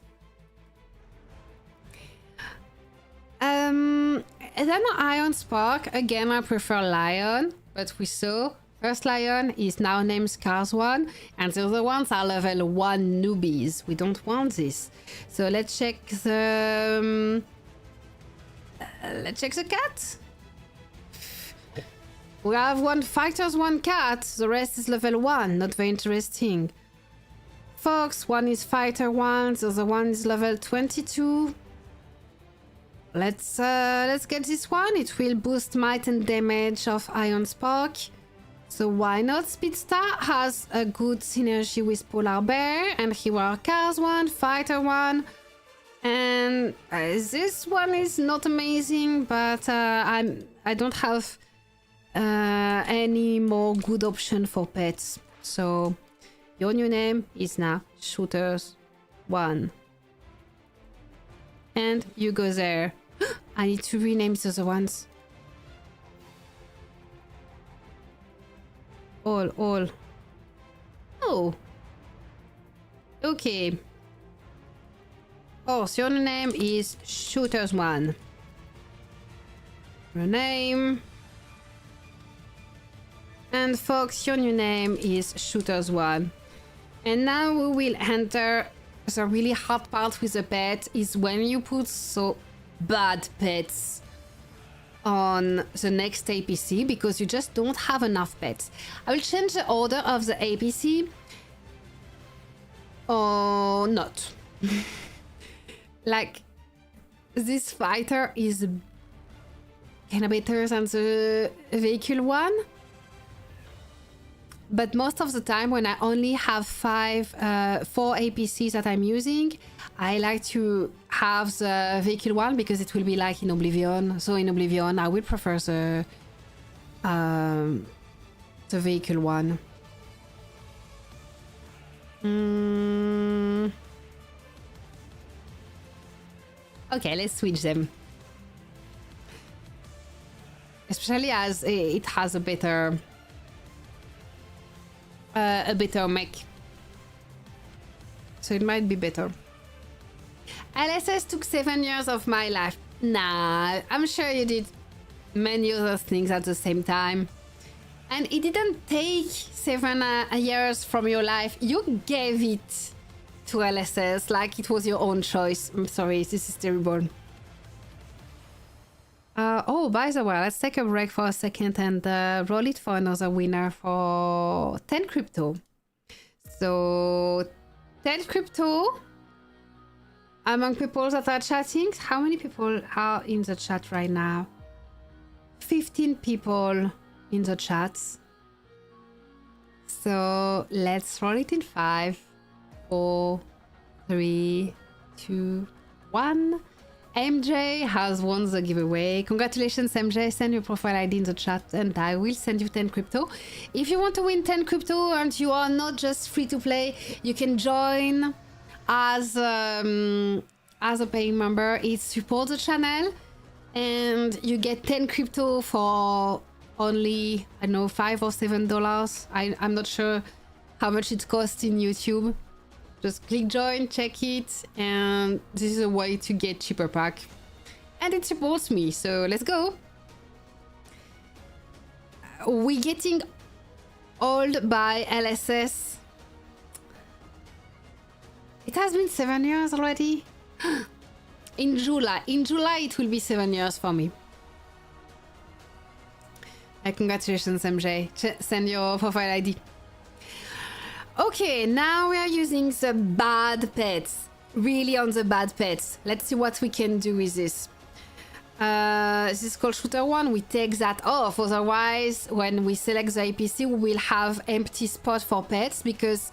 S1: And then Iron Spark. Again, I prefer Lion, but we saw first Lion is now named Scars 1, and the other ones are level 1 newbies. We don't want this. So let's check the cat. We have 1 fighters, 1 cat. The rest is level 1. Not very interesting. Fox, 1 is fighter 1. The other one is level 22. Let's get this one. It will boost might and damage of Iron Spark. So why not? Speedstar has a good synergy with Polar Bear, and here are Cars 1, Fighter 1, and this one is not amazing, but I don't have any more good option for pets. So your new name is now Shooters 1. And you go there. I need to rename the other ones. All. Oh. Okay. Oh, so your name is Shooters1. Rename. And Fox, your new name is Shooters1. And now we will enter the really hard part with the pet is when you put so bad pets on the next APC because you just don't have enough pets. I will change the order of the APC or not. Like, this fighter is kind of better than the vehicle one. But most of the time when I only have 4 APCs that I'm using, I like to have the vehicle one because it will be like in Oblivion. So in Oblivion, I will prefer the vehicle one. Okay, let's switch them. Especially as it has a better mech. So it might be better. LSS took 7 years of my life. Nah, I'm sure you did many other things at the same time. And it didn't take 7 years from your life. You gave it to LSS like it was your own choice. I'm sorry, this is terrible. Oh, by the way, let's take a break for a second and roll it for another winner for 10 crypto. So, 10 crypto among people that are chatting. How many people are in the chat right now? 15 people in the chat. So, let's roll it in 5, 4, 3, 2, 1. MJ has won the giveaway. Congratulations, MJ. Send your profile ID in the chat and I will send you 10 crypto. If you want to win 10 crypto and you are not just free to play, you can join as a paying member. It supports the channel and you get 10 crypto for only, I don't know, $5 or $7. I'm not sure how much it costs in YouTube. Just click join, check it, and this is a way to get cheaper pack. And it supports me, so let's go. We're getting old by LSS. It has been 7 years already. In July it will be 7 years for me. Congratulations, MJ. Send your profile ID. Okay, now we are using the bad pets. Really on the bad pets. Let's see what we can do with this. This is called Shooter 1. We take that off. Otherwise, when we select the APC, we will have empty spot for pets because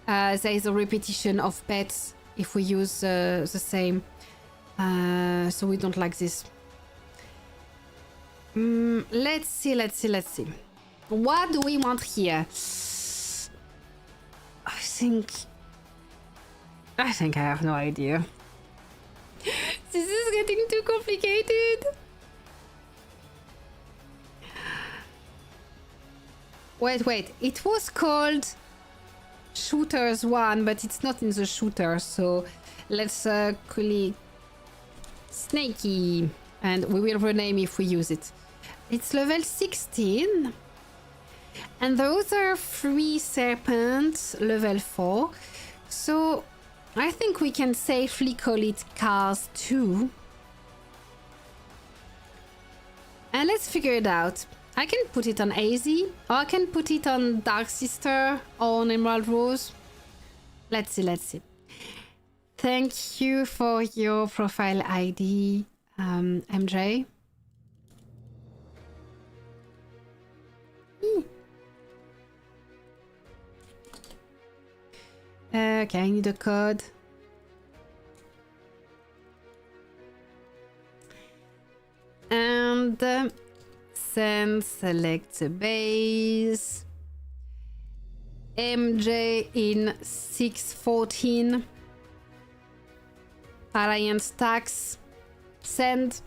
S1: there is a repetition of pets if we use the same. So we don't like this. Let's see. What do we want here? I think I have no idea. This is getting too complicated. Wait. It was called Shooters 1, but it's not in the shooter. So let's click Snaky. And we will rename if we use it. It's level 16. And those are 3 serpents, level 4. So I think we can safely call it Cars 2. And let's figure it out. I can put it on AZ, or I can put it on Dark Sister or on Emerald Rose. Let's see. Thank you for your profile ID, MJ. Okay, I need a code. And send, select the base. MJ in 614. Alliance tax send.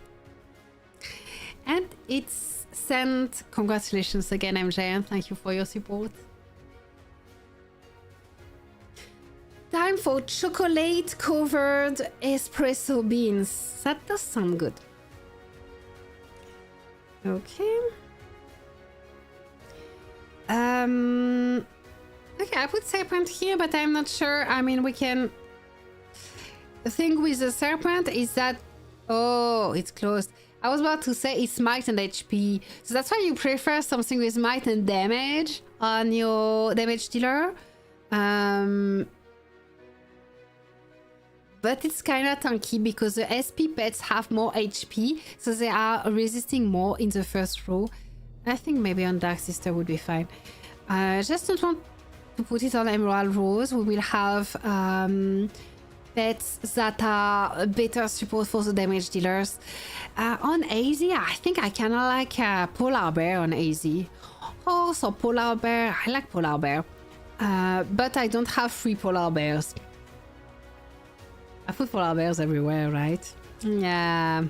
S1: And it's sent. Congratulations again, MJ, and thank you for your support. Time for chocolate covered espresso beans. That does sound good. Okay. Okay, I put serpent here, but I'm not sure. I mean, we can. The thing with the serpent is that, oh, it's closed. I was about to say it's might and HP, so that's why you prefer something with might and damage on your damage dealer. But it's kind of tanky because the SP pets have more HP, so they are resisting more in the first row. I think maybe on Dark Sister would be fine. Just don't want to put it on Emerald Rose. We will have pets that are better support for the damage dealers. On AZ, I think I kind of like Polar Bear on AZ. Also Polar Bear, I like Polar Bear. But I don't have 3 Polar Bears. I put Polar Bears everywhere, right? Yeah.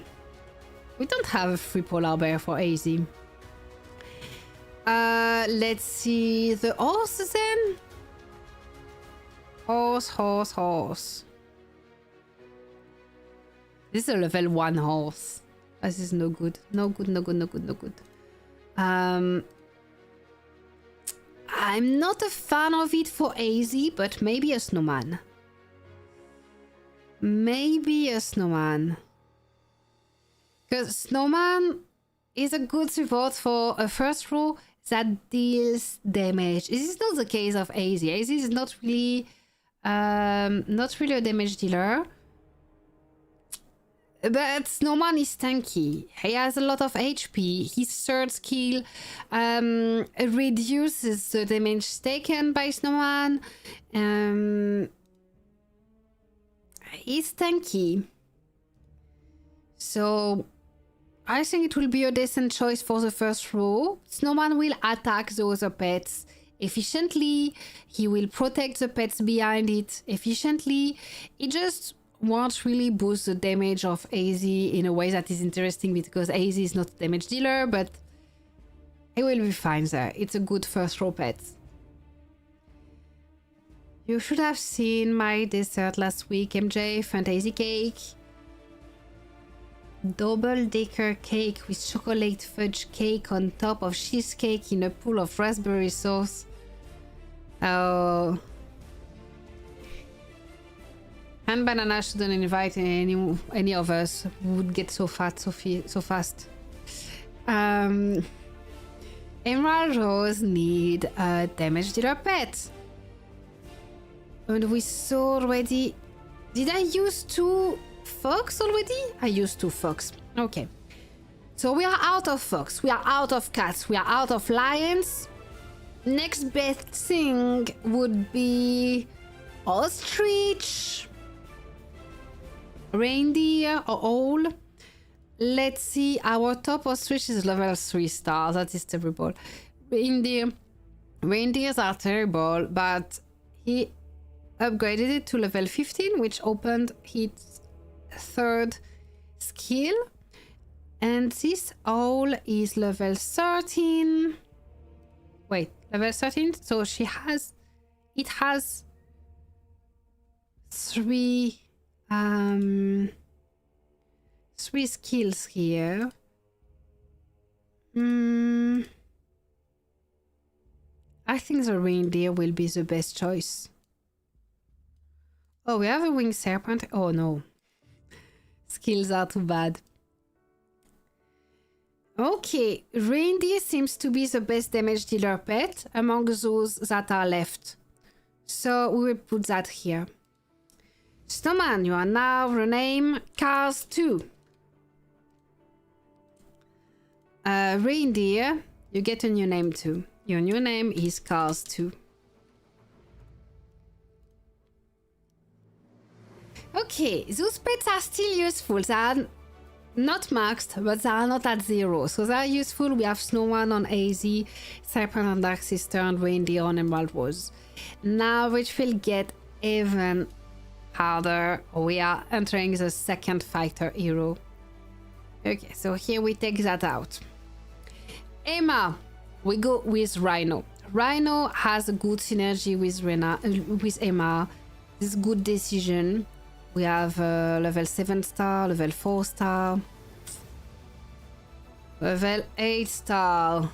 S1: We don't have a 3 Polar Bear for AZ. Let's see the horses then. Horse. This is a level 1 horse. This is no good. No good. I'm not a fan of it for AZ, but maybe a snowman. Because snowman is a good support for a first row that deals damage. This is not the case of AZ. AZ is not really a damage dealer. But Snowman is tanky. He has a lot of HP. His third skill reduces the damage taken by Snowman. He's tanky. So I think it will be a decent choice for the first row. Snowman will attack the other pets efficiently. He will protect the pets behind it efficiently. He just won't really boost the damage of AZ in a way that is interesting because AZ is not a damage dealer, but he will be fine there. It's a good first row pet. You should have seen my dessert last week, MJ. Fantasy cake. Double-decker cake with chocolate fudge cake on top of cheesecake in a pool of raspberry sauce. Oh. And Banana shouldn't invite any of us who would get so fat so fast. Emerald Rose need a damage dealer pet. And we saw already... Did I use 2 fox already? I used 2 fox. Okay. So we are out of fox. We are out of cats. We are out of lions. Next best thing would be... ostrich... reindeer or owl. Let's see, our top ostrich is level 3 star. That is terrible. Reindeers are terrible, but he upgraded it to level 15, which opened his 3rd skill. And this owl is level 13. Wait, level 13? So it has 3 skills here. I think the reindeer will be the best choice. Oh, we have a winged serpent. Oh no. Skills are too bad. Okay, reindeer seems to be the best damage dealer pet among those that are left. So we will put that here. Snowman, you are now renamed Cars 2. Reindeer, you get a new name too. Your new name is Cars 2. Okay, those pets are still useful. They are not maxed, but they are not at 0. So they are useful. We have Snowman on AZ, Serpent on Dark Sister, and Reindeer on Emerald Rose. Now, which will get even harder. We are entering the second fighter hero. Okay, so here we take that out. Emma, we go with Rhino. Rhino has a good synergy with Emma. This good decision. We have level 7 star, level 4 star, level 8 star,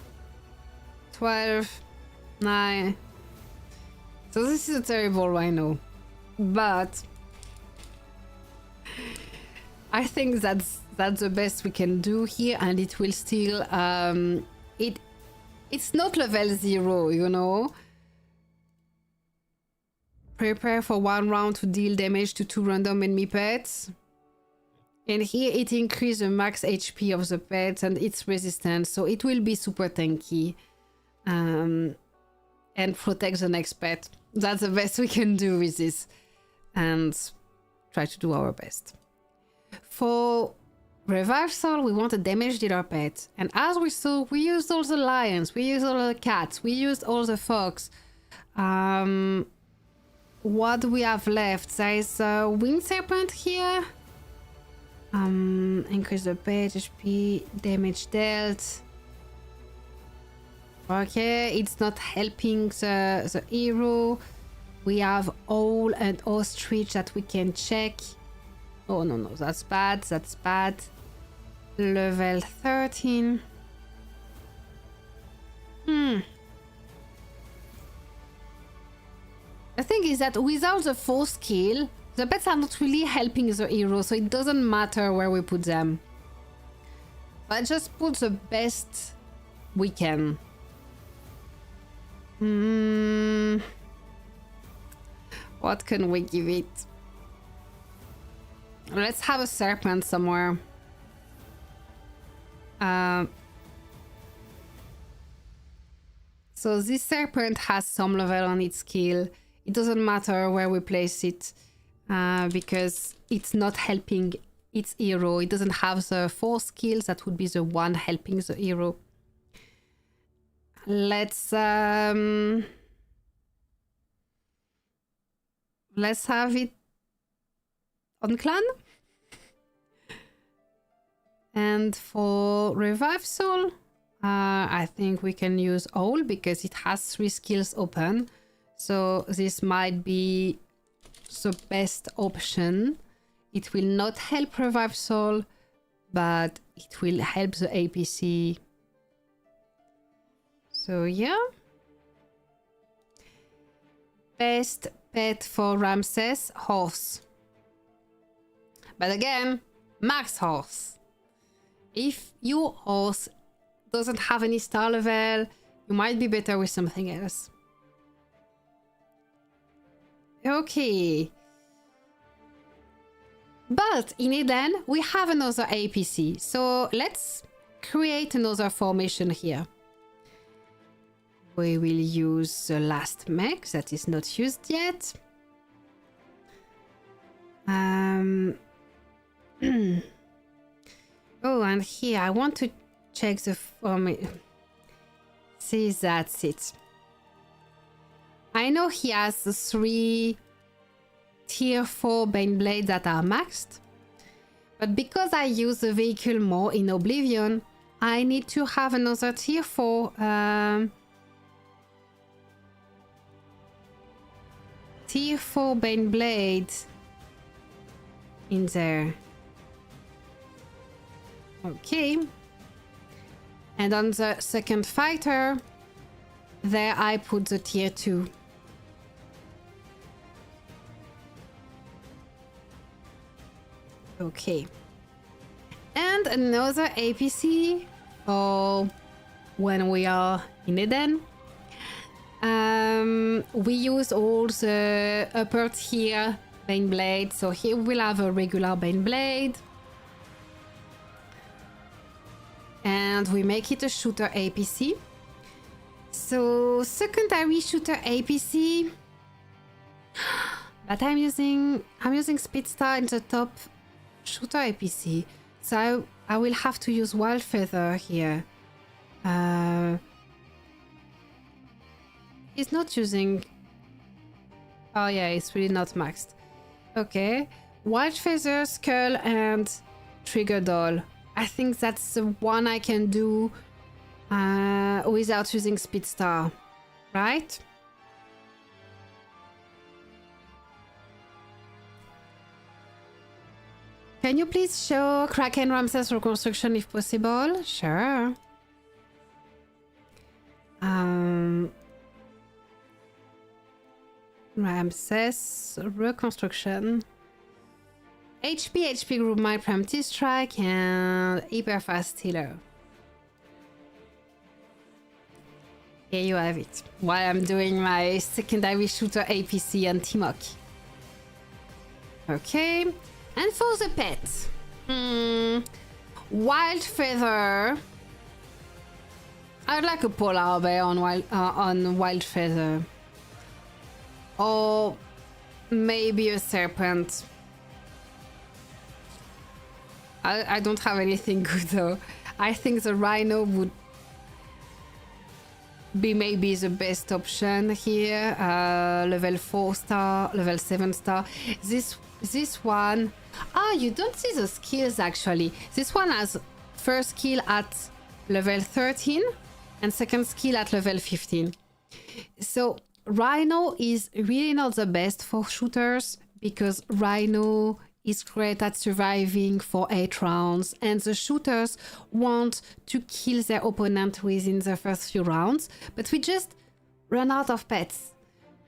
S1: 12, 9. So this is a terrible Rhino. But I think that's the best we can do here, and it will still it's not level 0, you know. Prepare for 1 round to deal damage to 2 random enemy pets. And here it increases the max HP of the pets and its resistance, so it will be super tanky. And protect the next pet. That's the best we can do with this. And try to do our best. For Revive Soul, we want a damage dealer pet. And as we saw, we used all the lions, we used all the cats, we used all the fox. What do we have left? There is a Winged Serpent here. Increase the pet HP, damage dealt. Okay, it's not helping the hero. We have Owl and Ostrich that we can check. Oh, no, that's bad, that's bad. Level 13. The thing is that without the 4th skill, the pets are not really helping the hero, so it doesn't matter where we put them. But just put the best we can. What can we give it? Let's have a serpent somewhere. So this serpent has some level on its skill. It doesn't matter where we place it because it's not helping its hero. It doesn't have the 4 skills that would be the one helping the hero. Let's have it on clan. And for Revive Soul, I think we can use Owl because it has 3 skills open. So this might be the best option. It will not help Revive Soul, but it will help the APC. So yeah. Best pet for Ramses, horse. But again, max horse. If your horse doesn't have any star level, you might be better with something else. Okay. But in Eden, we have another APC. So let's create another formation here. We will use the last mech that is not used yet. Oh, and here I want to check the formation. See, that's it. I know he has the 3 tier 4 Baneblade that are maxed. But because I use the vehicle more in Oblivion, I need to have another tier 4 tier 4 Baneblade in there. Okay. And on the second fighter, there I put the tier 2. Okay. And another APC for when we are in Eden. We use all the upper tier Baneblade. So here we'll have a regular Baneblade. And we make it a shooter APC. So secondary shooter APC. But I'm using Speedstar in the top shooter APC. So I will have to use Wild Feather here. He's not using... Oh yeah, it's really not maxed. Okay. Wild Feather, Skull, and Trigger Doll. I think that's the one I can do without using Speedstar, right? Can you please show Kraken Ramses reconstruction if possible? Sure. Ramses reconstruction. HP group my preemptive strike and hyper fast healer. Here you have it. While I'm doing my secondary shooter APC on Timok. Okay. And for the pet. Wild Feather. I'd like a polar bear on Wild Feather. Or maybe a serpent. I don't have anything good though. I think the rhino would be maybe the best option here. Level 4 star, level 7 star. This one... Ah, you don't see the skills actually. This one has first skill at level 13 and second skill at level 15. So Rhino is really not the best for shooters because Rhino is great at surviving for 8 rounds and the shooters want to kill their opponent within the first few rounds, but we just run out of pets.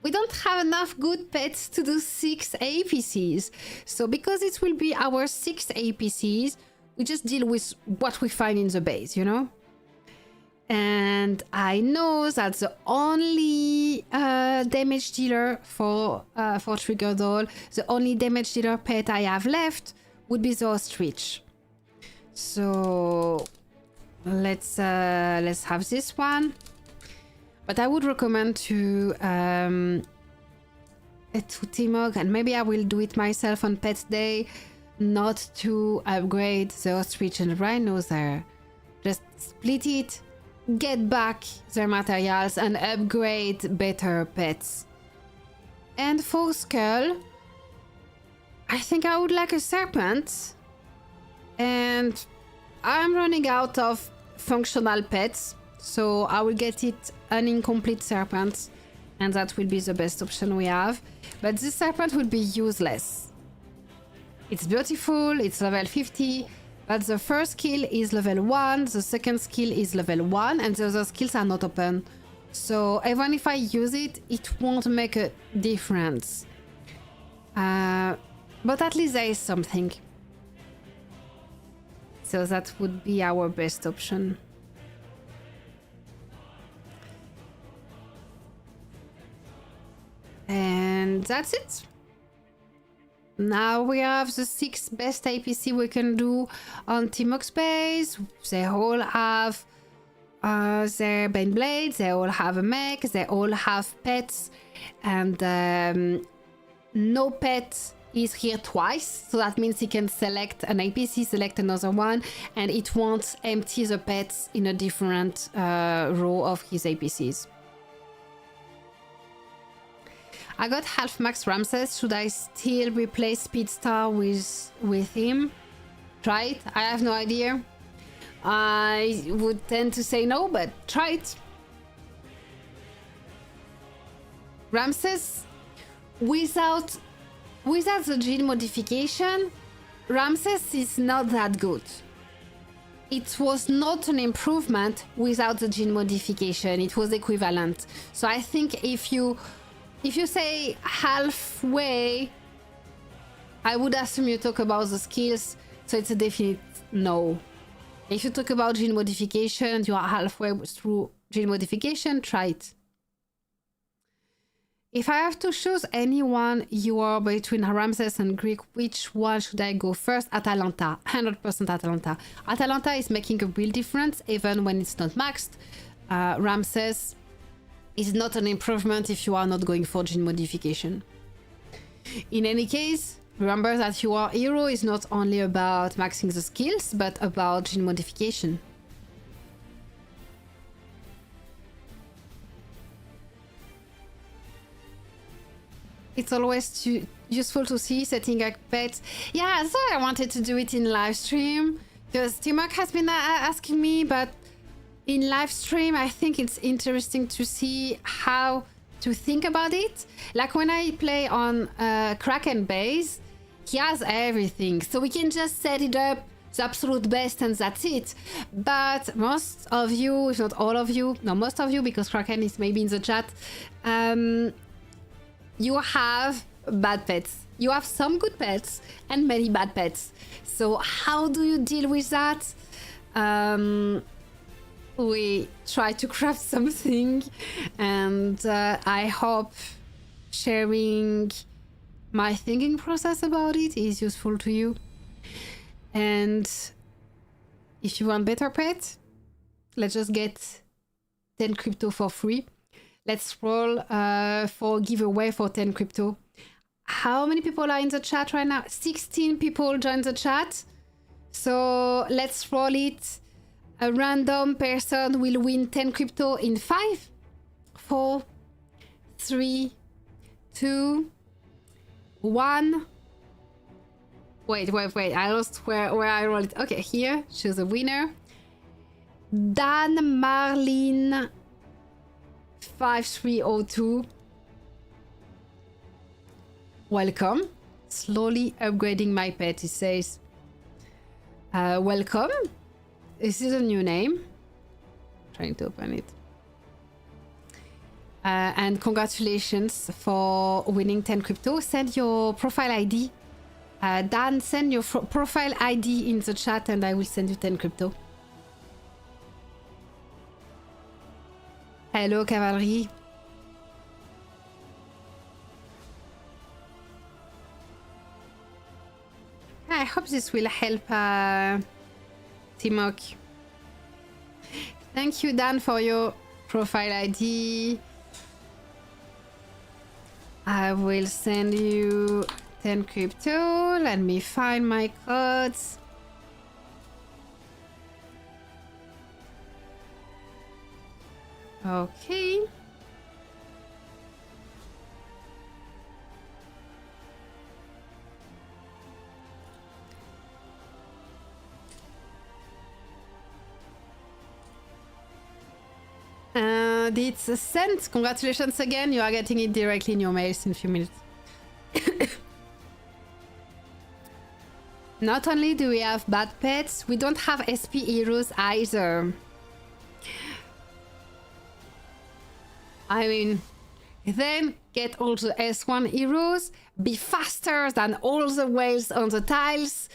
S1: We don't have enough good pets to do 6 APCs. So because it will be our 6 APCs, we just deal with what we find in the base, you know? And I know that the only damage dealer for Trigger Doll, the only damage dealer pet I have left would be the Ostrich. So let's have this one. But I would recommend to Timok, and maybe I will do it myself on Pets Day, not to upgrade the Ostrich and Rhino there. Just split it, get back their materials and upgrade better pets. And for Skull, I think I would like a serpent. And I'm running out of functional pets, so I will get it an incomplete serpent, and that will be the best option we have. But this serpent will be useless. It's beautiful, it's level 50, but the first skill is level 1, the second skill is level 1, and the other skills are not open. So even if I use it, it won't make a difference. But at least there is something. So that would be our best option. And that's it. Now we have the 6 best APC we can do on Timok's base. They all have their Bane Blades, they all have a mech, they all have pets, and no pet is here twice, so that means he can select an APC, select another one, and it won't empty the pets in a different row of his APCs. I got half max Ramses. Should I still replace Speedstar with him? Try it. I have no idea. I would tend to say no, but try it. Ramses, without the gene modification, Ramses is not that good. It was not an improvement without the gene modification. It was equivalent. So I think if you say halfway, I would assume you talk about the skills, so it's a definite no. If you talk about gene modification, you are halfway through gene modification, try it. If I have to choose anyone, you are between Ramses and Greek, which one should I go first? Atalanta, 100% Atalanta. Atalanta is making a real difference, even when it's not maxed. Ramses is not an improvement if you are not going for gene modification. In any case, remember that your hero is not only about maxing the skills, but about gene modification. it's always useful to see setting up pets. Yeah, so I wanted to do it in live stream because Timok has been asking me, but in live stream, I think it's interesting to see how to think about it. Like when I play on Kraken base, he has everything, so we can just set it up the absolute best and that's it. But most of you, if not all of you, no, most of you, because Kraken is maybe in the chat, you have bad pets. You have some good pets and many bad pets. So how do you deal with that? We try to craft something, and I hope sharing my thinking process about it is useful to you. And if you want better pets, let's just get 10 crypto for free. Let's roll for giveaway for 10 crypto. How many people are in the chat right now? 16 people joined the chat. So let's roll it. A random person will win 10 crypto in 5, 4, 3, 2, 1. Wait. I lost where I rolled it. Okay, here. Choose a winner. Dan Marlene 5302. Welcome. Slowly upgrading my pet, it says. Welcome. This is a new name. Trying to open it. And congratulations for winning 10 crypto. Send your profile ID. Dan, send your profile ID in the chat and I will send you 10 crypto. Hello, Cavalry. I hope this will help Timok. Thank you, Dan, for your profile ID. I will send you 10 crypto. Let me find my codes. Okay. It's sent. Congratulations again. You are getting it directly in your mails in a few minutes. Not only do we have bad pets, we don't have SP heroes either. I mean, then get all the S1 heroes, be faster than all the whales on the tiles,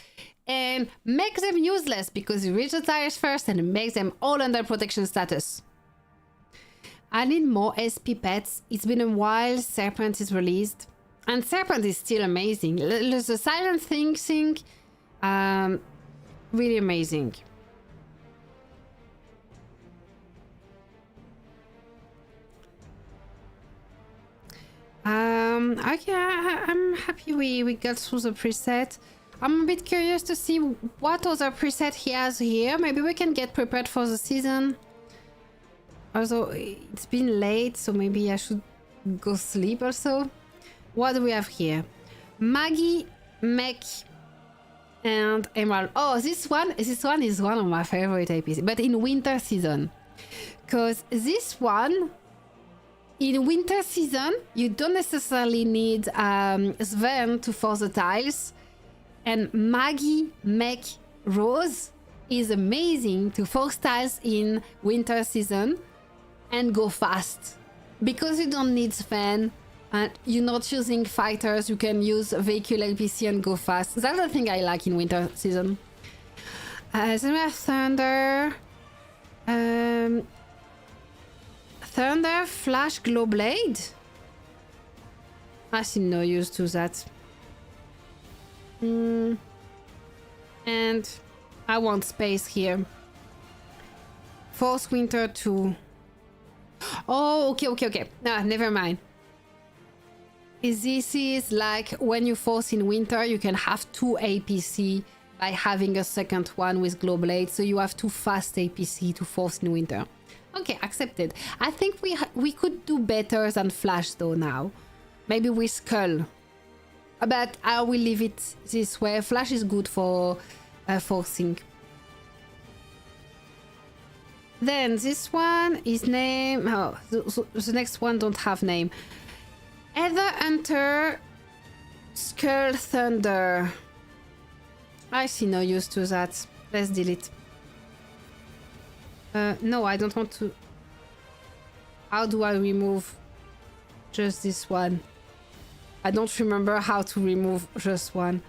S1: and make them useless because you reach the tiles first and make them all under protection status. I need more SP pets. It's been a while Serpent is released. And Serpent is still amazing. The silent thing, really amazing. Okay, I'm happy we got through the preset. I'm a bit curious to see what other preset he has here. Maybe we can get prepared for the season. Although it's been late, so maybe I should go sleep also. What do we have here? Maggie, Mech, and Emerald. Oh, this one is one of my favorite APC, but in winter season. Because this one, in winter season, you don't necessarily need Sven to force the tiles. And Maggie, Mech, Rose is amazing to force tiles in winter season and go fast. Because you don't need Sven and you're not using fighters, you can use vehicle LPC and go fast. That's the thing I like in winter season. Then we have Thunder. Thunder, Flash, Glow Blade. I see no use to that. And I want space here. Force Winter 2. Oh, okay. No, never mind. This is like when you force in winter, you can have 2 APC by having a second one with Glow Blade. So you have 2 fast APC to force in winter. Okay, accepted. I think we could do better than Flash though now. Maybe with Skull. But I will leave it this way. Flash is good for forcing. Then this one is name. Oh, the next one don't have name. Ether Hunter Skull Thunder. I see no use to that. Let's delete. No, I don't want to. How do I remove just this one? I don't remember how to remove just one.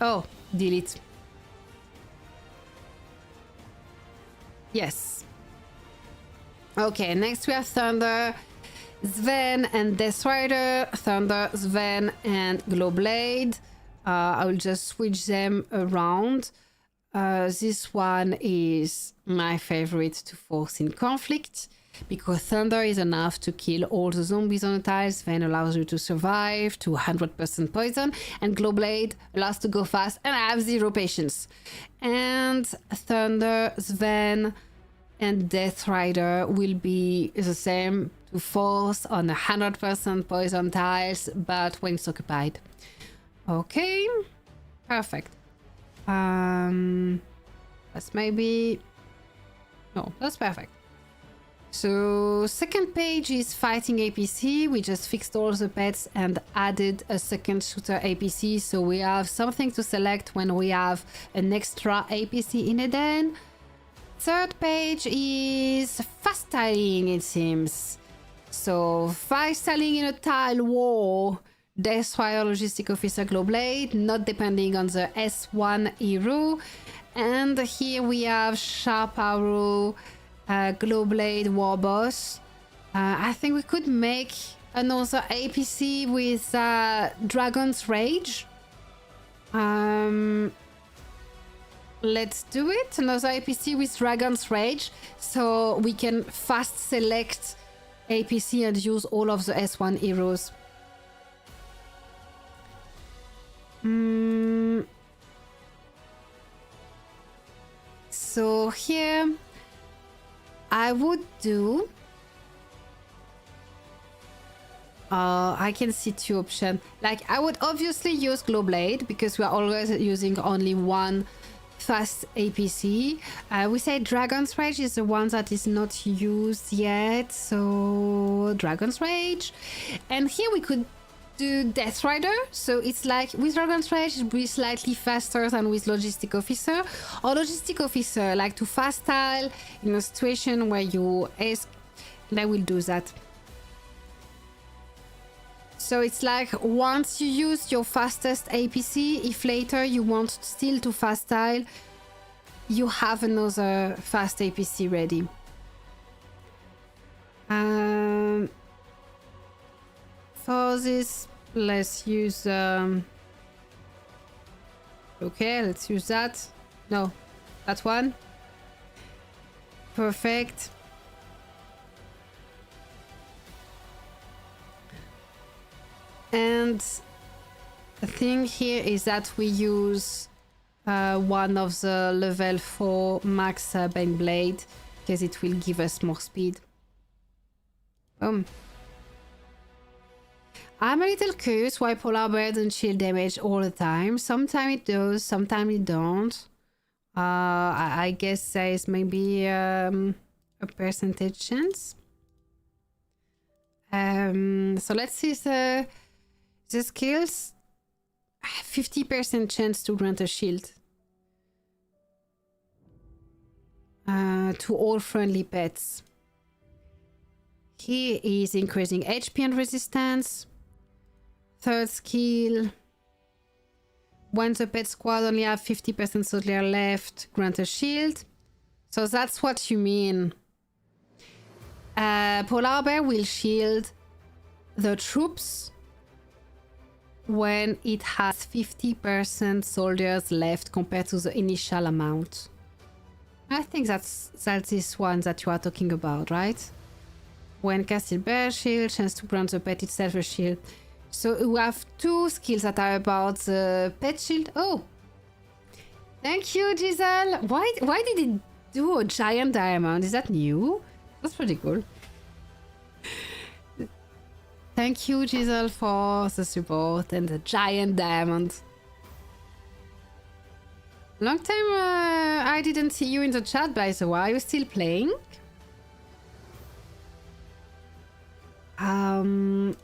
S1: Oh, delete. Yes. Okay, next we have Thunder, Sven and Death Rider, Thunder, Sven and Glowblade. I will just switch them around. This one is my favorite to force in conflict because Thunder is enough to kill all the zombies on the tiles. Sven allows you to survive to 100% poison, and Glowblade allows to go fast and I have 0 patience. And Thunder, Sven and Death Rider will be the same to force on 100% poison tiles, but when it's occupied. Okay, perfect. That's maybe... No, that's perfect. So, second page is fighting APC. We just fixed all the pets and added a second shooter APC. So we have something to select when we have an extra APC in Eden. Third page is fast tiling, it seems. So, fast tiling in a tile war. Deathfire Logistic Officer Glowblade, not depending on the S1 hero. And here we have Sharp Arrow, Glowblade Warboss. I think we could make another APC with Dragon's Rage. Let's do it. Another APC with Dragon's Rage. So we can fast select APC and use all of the S1 heroes. So here I would do I can see 2 options. Like I would obviously use Glowblade because we are always using only one fast APC. We say Dragon's Rage is the one that is not used yet, so Dragon's Rage. And here we could do Death Rider, so it's like with Dragon's Rage it will be slightly faster than with Logistic Officer. Or Logistic Officer, like to fast tile in a situation where you ask, and I will do that. So it's like once you use your fastest APC, if later you want still to fast tile, you have another fast APC ready. For this, let's use okay, let's use that. No, that one. Perfect. And the thing here is that we use one of the level 4 max Bane Blade because it will give us more speed. I'm a little curious why Polar Bear doesn't shield damage all the time. Sometimes it does, sometimes it don't. I guess there is maybe a percentage chance. So let's see the skills. 50% chance to grant a shield. To all friendly pets. Here is increasing HP and resistance. Third skill. When the pet squad only have 50% soldier left, grant a shield. So that's what you mean. Polar Bear will shield the troops when it has 50% soldiers left compared to the initial amount. I think that's this one that you are talking about, right? When casted Bear Shield, chance to grant the pet itself a shield. So we have 2 skills that are about the pet shield. Oh! Thank you, Giselle! Why did it do a giant diamond? Is that new? That's pretty cool. Thank you, Giselle, for the support and the giant diamond. Long time I didn't see you in the chat, by the way. Are you still playing? And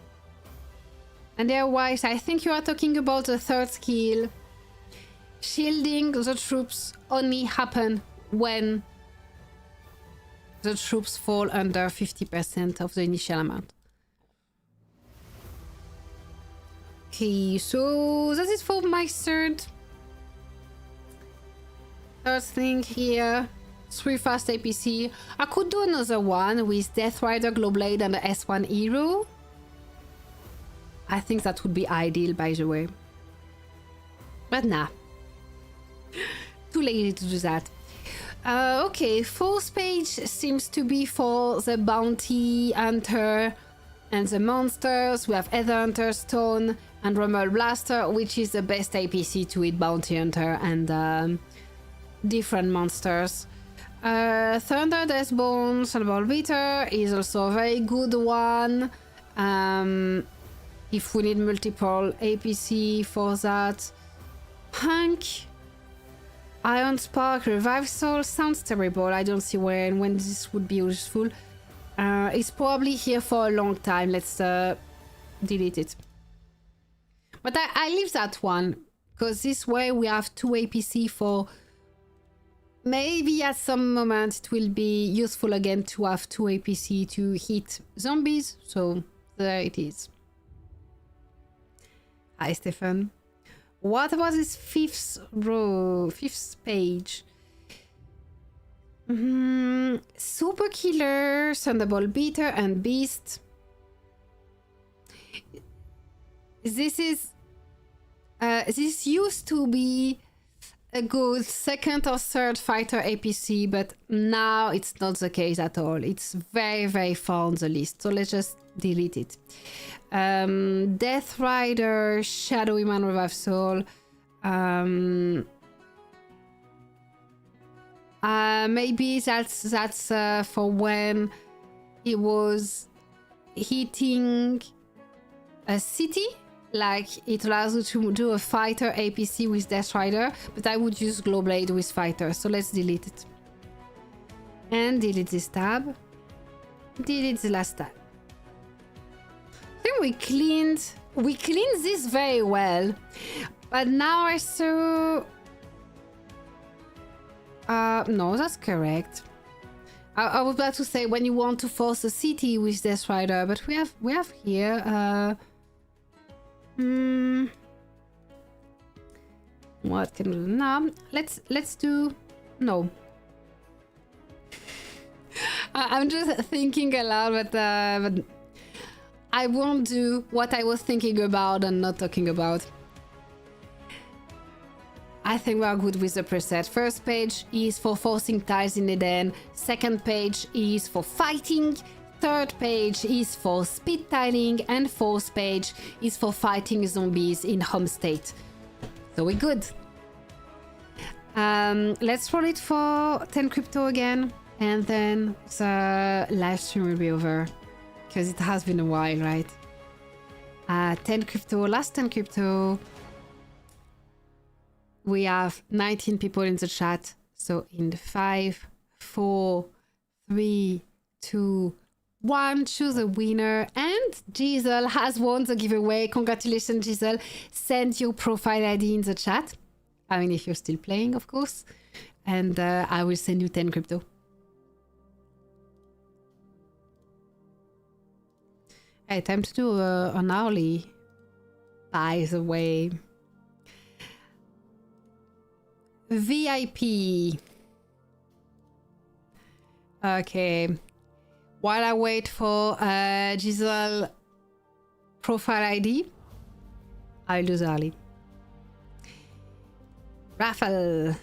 S1: otherwise, I think you are talking about the third skill. Shielding the troops only happen when the troops fall under 50% of the initial amount. Okay, so that is for my third thing here. 3 fast APC. I could do another one with Death Rider, Glowblade, and the S1 Hero. I think that would be ideal, by the way. But nah. Too lazy to do that. Okay, 4th page seems to be for the Bounty Hunter and the monsters. We have Ether Hunter, Stone, and Rumble Blaster, which is the best APC to hit Bounty Hunter and different monsters. Thunder, Deathbone, Thunderbolt Beater is also a very good one. If we need multiple APC for that. Hank, Iron Spark, Revive Soul sounds terrible. I don't see where and when this would be useful. It's probably here for a long time. Let's delete it. But I leave that one because this way we have 2 APC for. Maybe at some moment it will be useful again to have 2 APC to hit zombies. So there it is. Hi, Stefan. What about this 5th page? Super Killer, Thunderbolt Beater, and Beast. This used to be a good 2nd or 3rd fighter APC, but now it's not the case at all. It's very, very far on the list. So let's just delete it. Death Rider, Shadowy Man, Revive Soul. Maybe that's for when he was hitting a city. Like, it allows you to do a fighter APC with Death Rider, but I would use Glowblade with fighter. So let's delete it. And delete this tab. Delete the last tab. I think we cleaned this very well. But now I saw... no, that's correct. I was about to say when you want to force a city with Death Rider, but we have here... what can we do now? Let's do... No. I'm just thinking aloud, but I won't do what I was thinking about and not talking about. I think we are good with the preset. 1st page is for forcing tiles in Eden. 2nd page is for fighting. 3rd page is for speed tiling. And 4th page is for fighting zombies in home state. So we're good. Let's roll it for 10 crypto again. And then the live stream will be over. Because it has been a while, right? 10 crypto, last 10 crypto. We have 19 people in the chat. So in 5, 4, 3, 2, 1, choose a winner. And Giselle has won the giveaway. Congratulations, Giselle. Send your profile ID in the chat. I mean, if you're still playing, of course. And I will send you 10 crypto. Hey, time to do an hourly, by the way. VIP. Okay. While I wait for Giselle profile ID, I'll do the early. Raffle.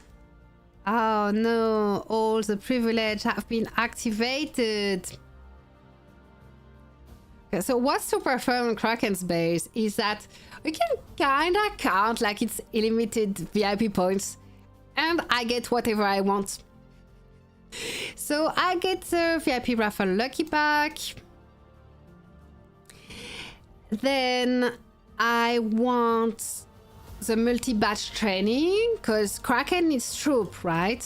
S1: Oh no, all the privilege have been activated. Okay, so what's super fun on Kraken's base is that we can kinda count like it's unlimited VIP points. And I get whatever I want. So I get the VIP raffle lucky pack. Then I want the multi-batch training, because Kraken needs troop, right?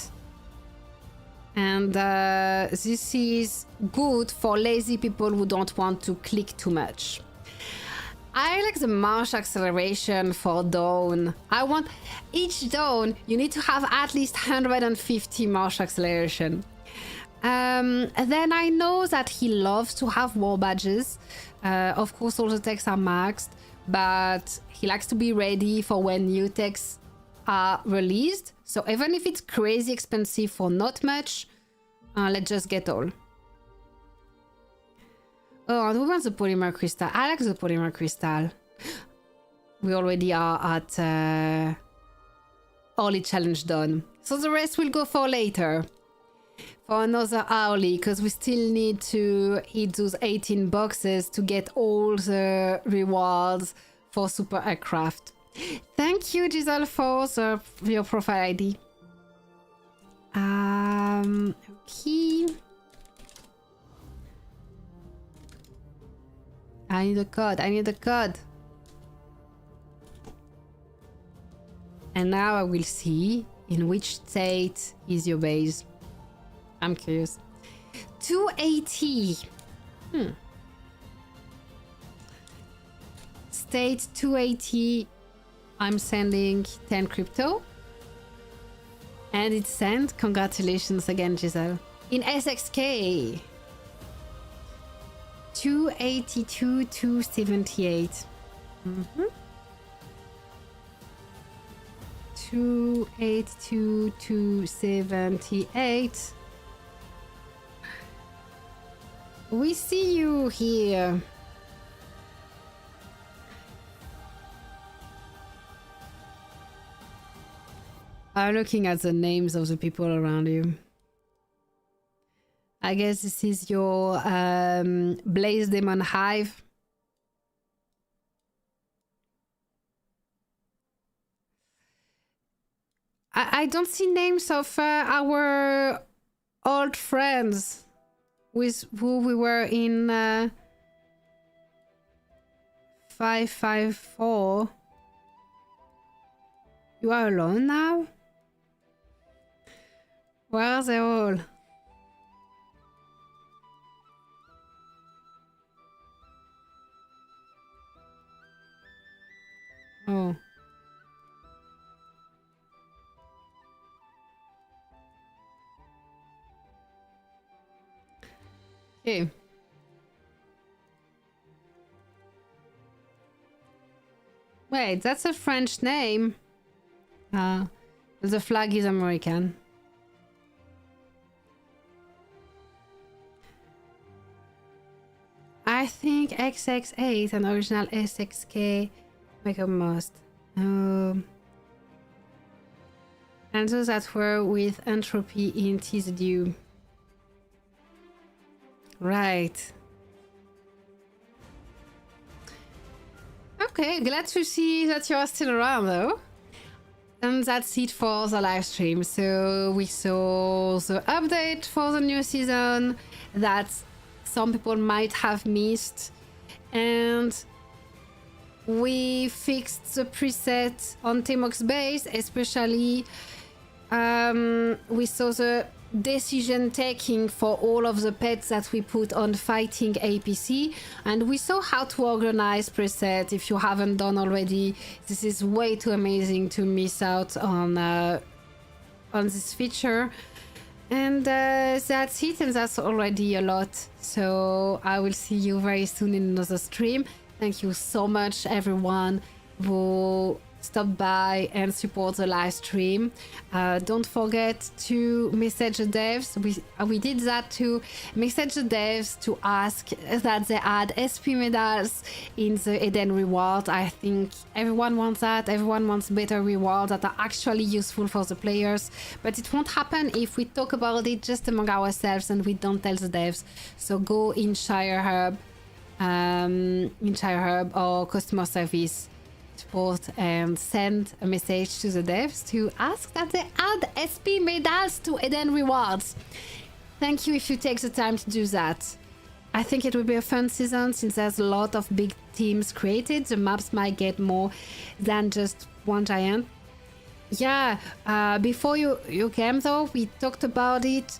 S1: And this is good for lazy people who don't want to click too much. I like the march acceleration for Dawn. I want each Dawn, you need to have at least 150 march acceleration. Then I know that he loves to have war badges. Of course, all the techs are maxed, but he likes to be ready for when new techs are released. So even if it's crazy expensive for not much, let's just get all. Oh, and we want the polymer crystal. I like the polymer crystal. We already are at hourly challenge done. So the rest will go for later. For another hourly, because we still need to hit those 18 boxes to get all the rewards for super aircraft. Thank you, Giselle, for your profile ID. Okay. I need a code. I need a code. And now I will see in which state is your base. I'm curious. 280. State 280. I'm sending 10 crypto. And it's sent. Congratulations again, Giselle. In SXK. 282, 278. 282, 278. We see you here. I'm looking at the names of the people around you. I guess this is your Blaze Demon Hive. I don't see names of our old friends with who we were in 554. You are alone now? Where are they all? Oh. Okay. Wait, that's a French name. The flag is American. I think XX8 and original SXK make a most. And those that were with entropy in T-Dew. Right. Okay, glad to see that you are still around though. And that's it for the live stream. So we saw the update for the new season that some people might have missed. And we fixed the preset on Temox base, especially we saw the decision taking for all of the pets that we put on fighting APC, and we saw how to organize preset. If you haven't done already, this is way too amazing to miss out on this feature. And that's it, and that's already a lot. So I will see you very soon in another stream. Thank you so much everyone who stop by and support the live stream. Don't forget to message the devs. We did that too. Message the devs to ask that they add SP medals in the Eden reward. I think everyone wants that. Everyone wants better rewards that are actually useful for the players, but it won't happen if we talk about it just among ourselves and we don't tell the devs. So go in Shire Hub or customer service support and send a message to the devs to ask that they add SP medals to Eden rewards. Thank you if you take the time to do that. I think it will be a fun season since there's a lot of big teams created, the maps might get more than just one giant. Yeah, before you came though, we talked about it.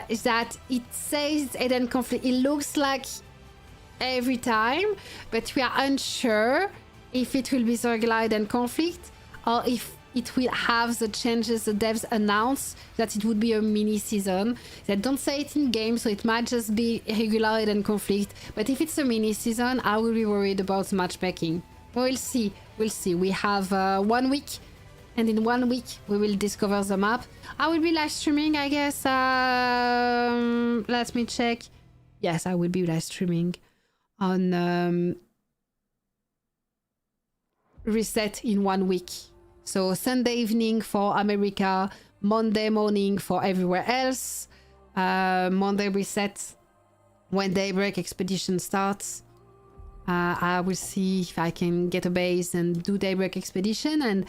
S1: Is that it says Eden conflict. It looks like every time, but we are unsure if it will be the regular Eden conflict or if it will have the changes the devs announced that it would be a mini season. They don't say it in game, so it might just be regular Eden conflict. But if it's a mini season, I will be worried about the matchmaking. We'll see. We'll see. We have 1 week. And in 1 week, we will discover the map. I will be live streaming, I guess. Let me check. Yes, I will be live streaming on Reset in 1 week. So Sunday evening for America, Monday morning for everywhere else. Monday Reset when Daybreak Expedition starts. I will see if I can get a base and do Daybreak Expedition, and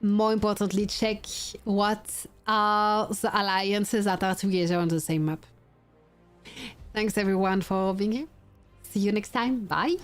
S1: more importantly, check what are the alliances that are together on the same map. Thanks everyone for being here. See you next time. Bye.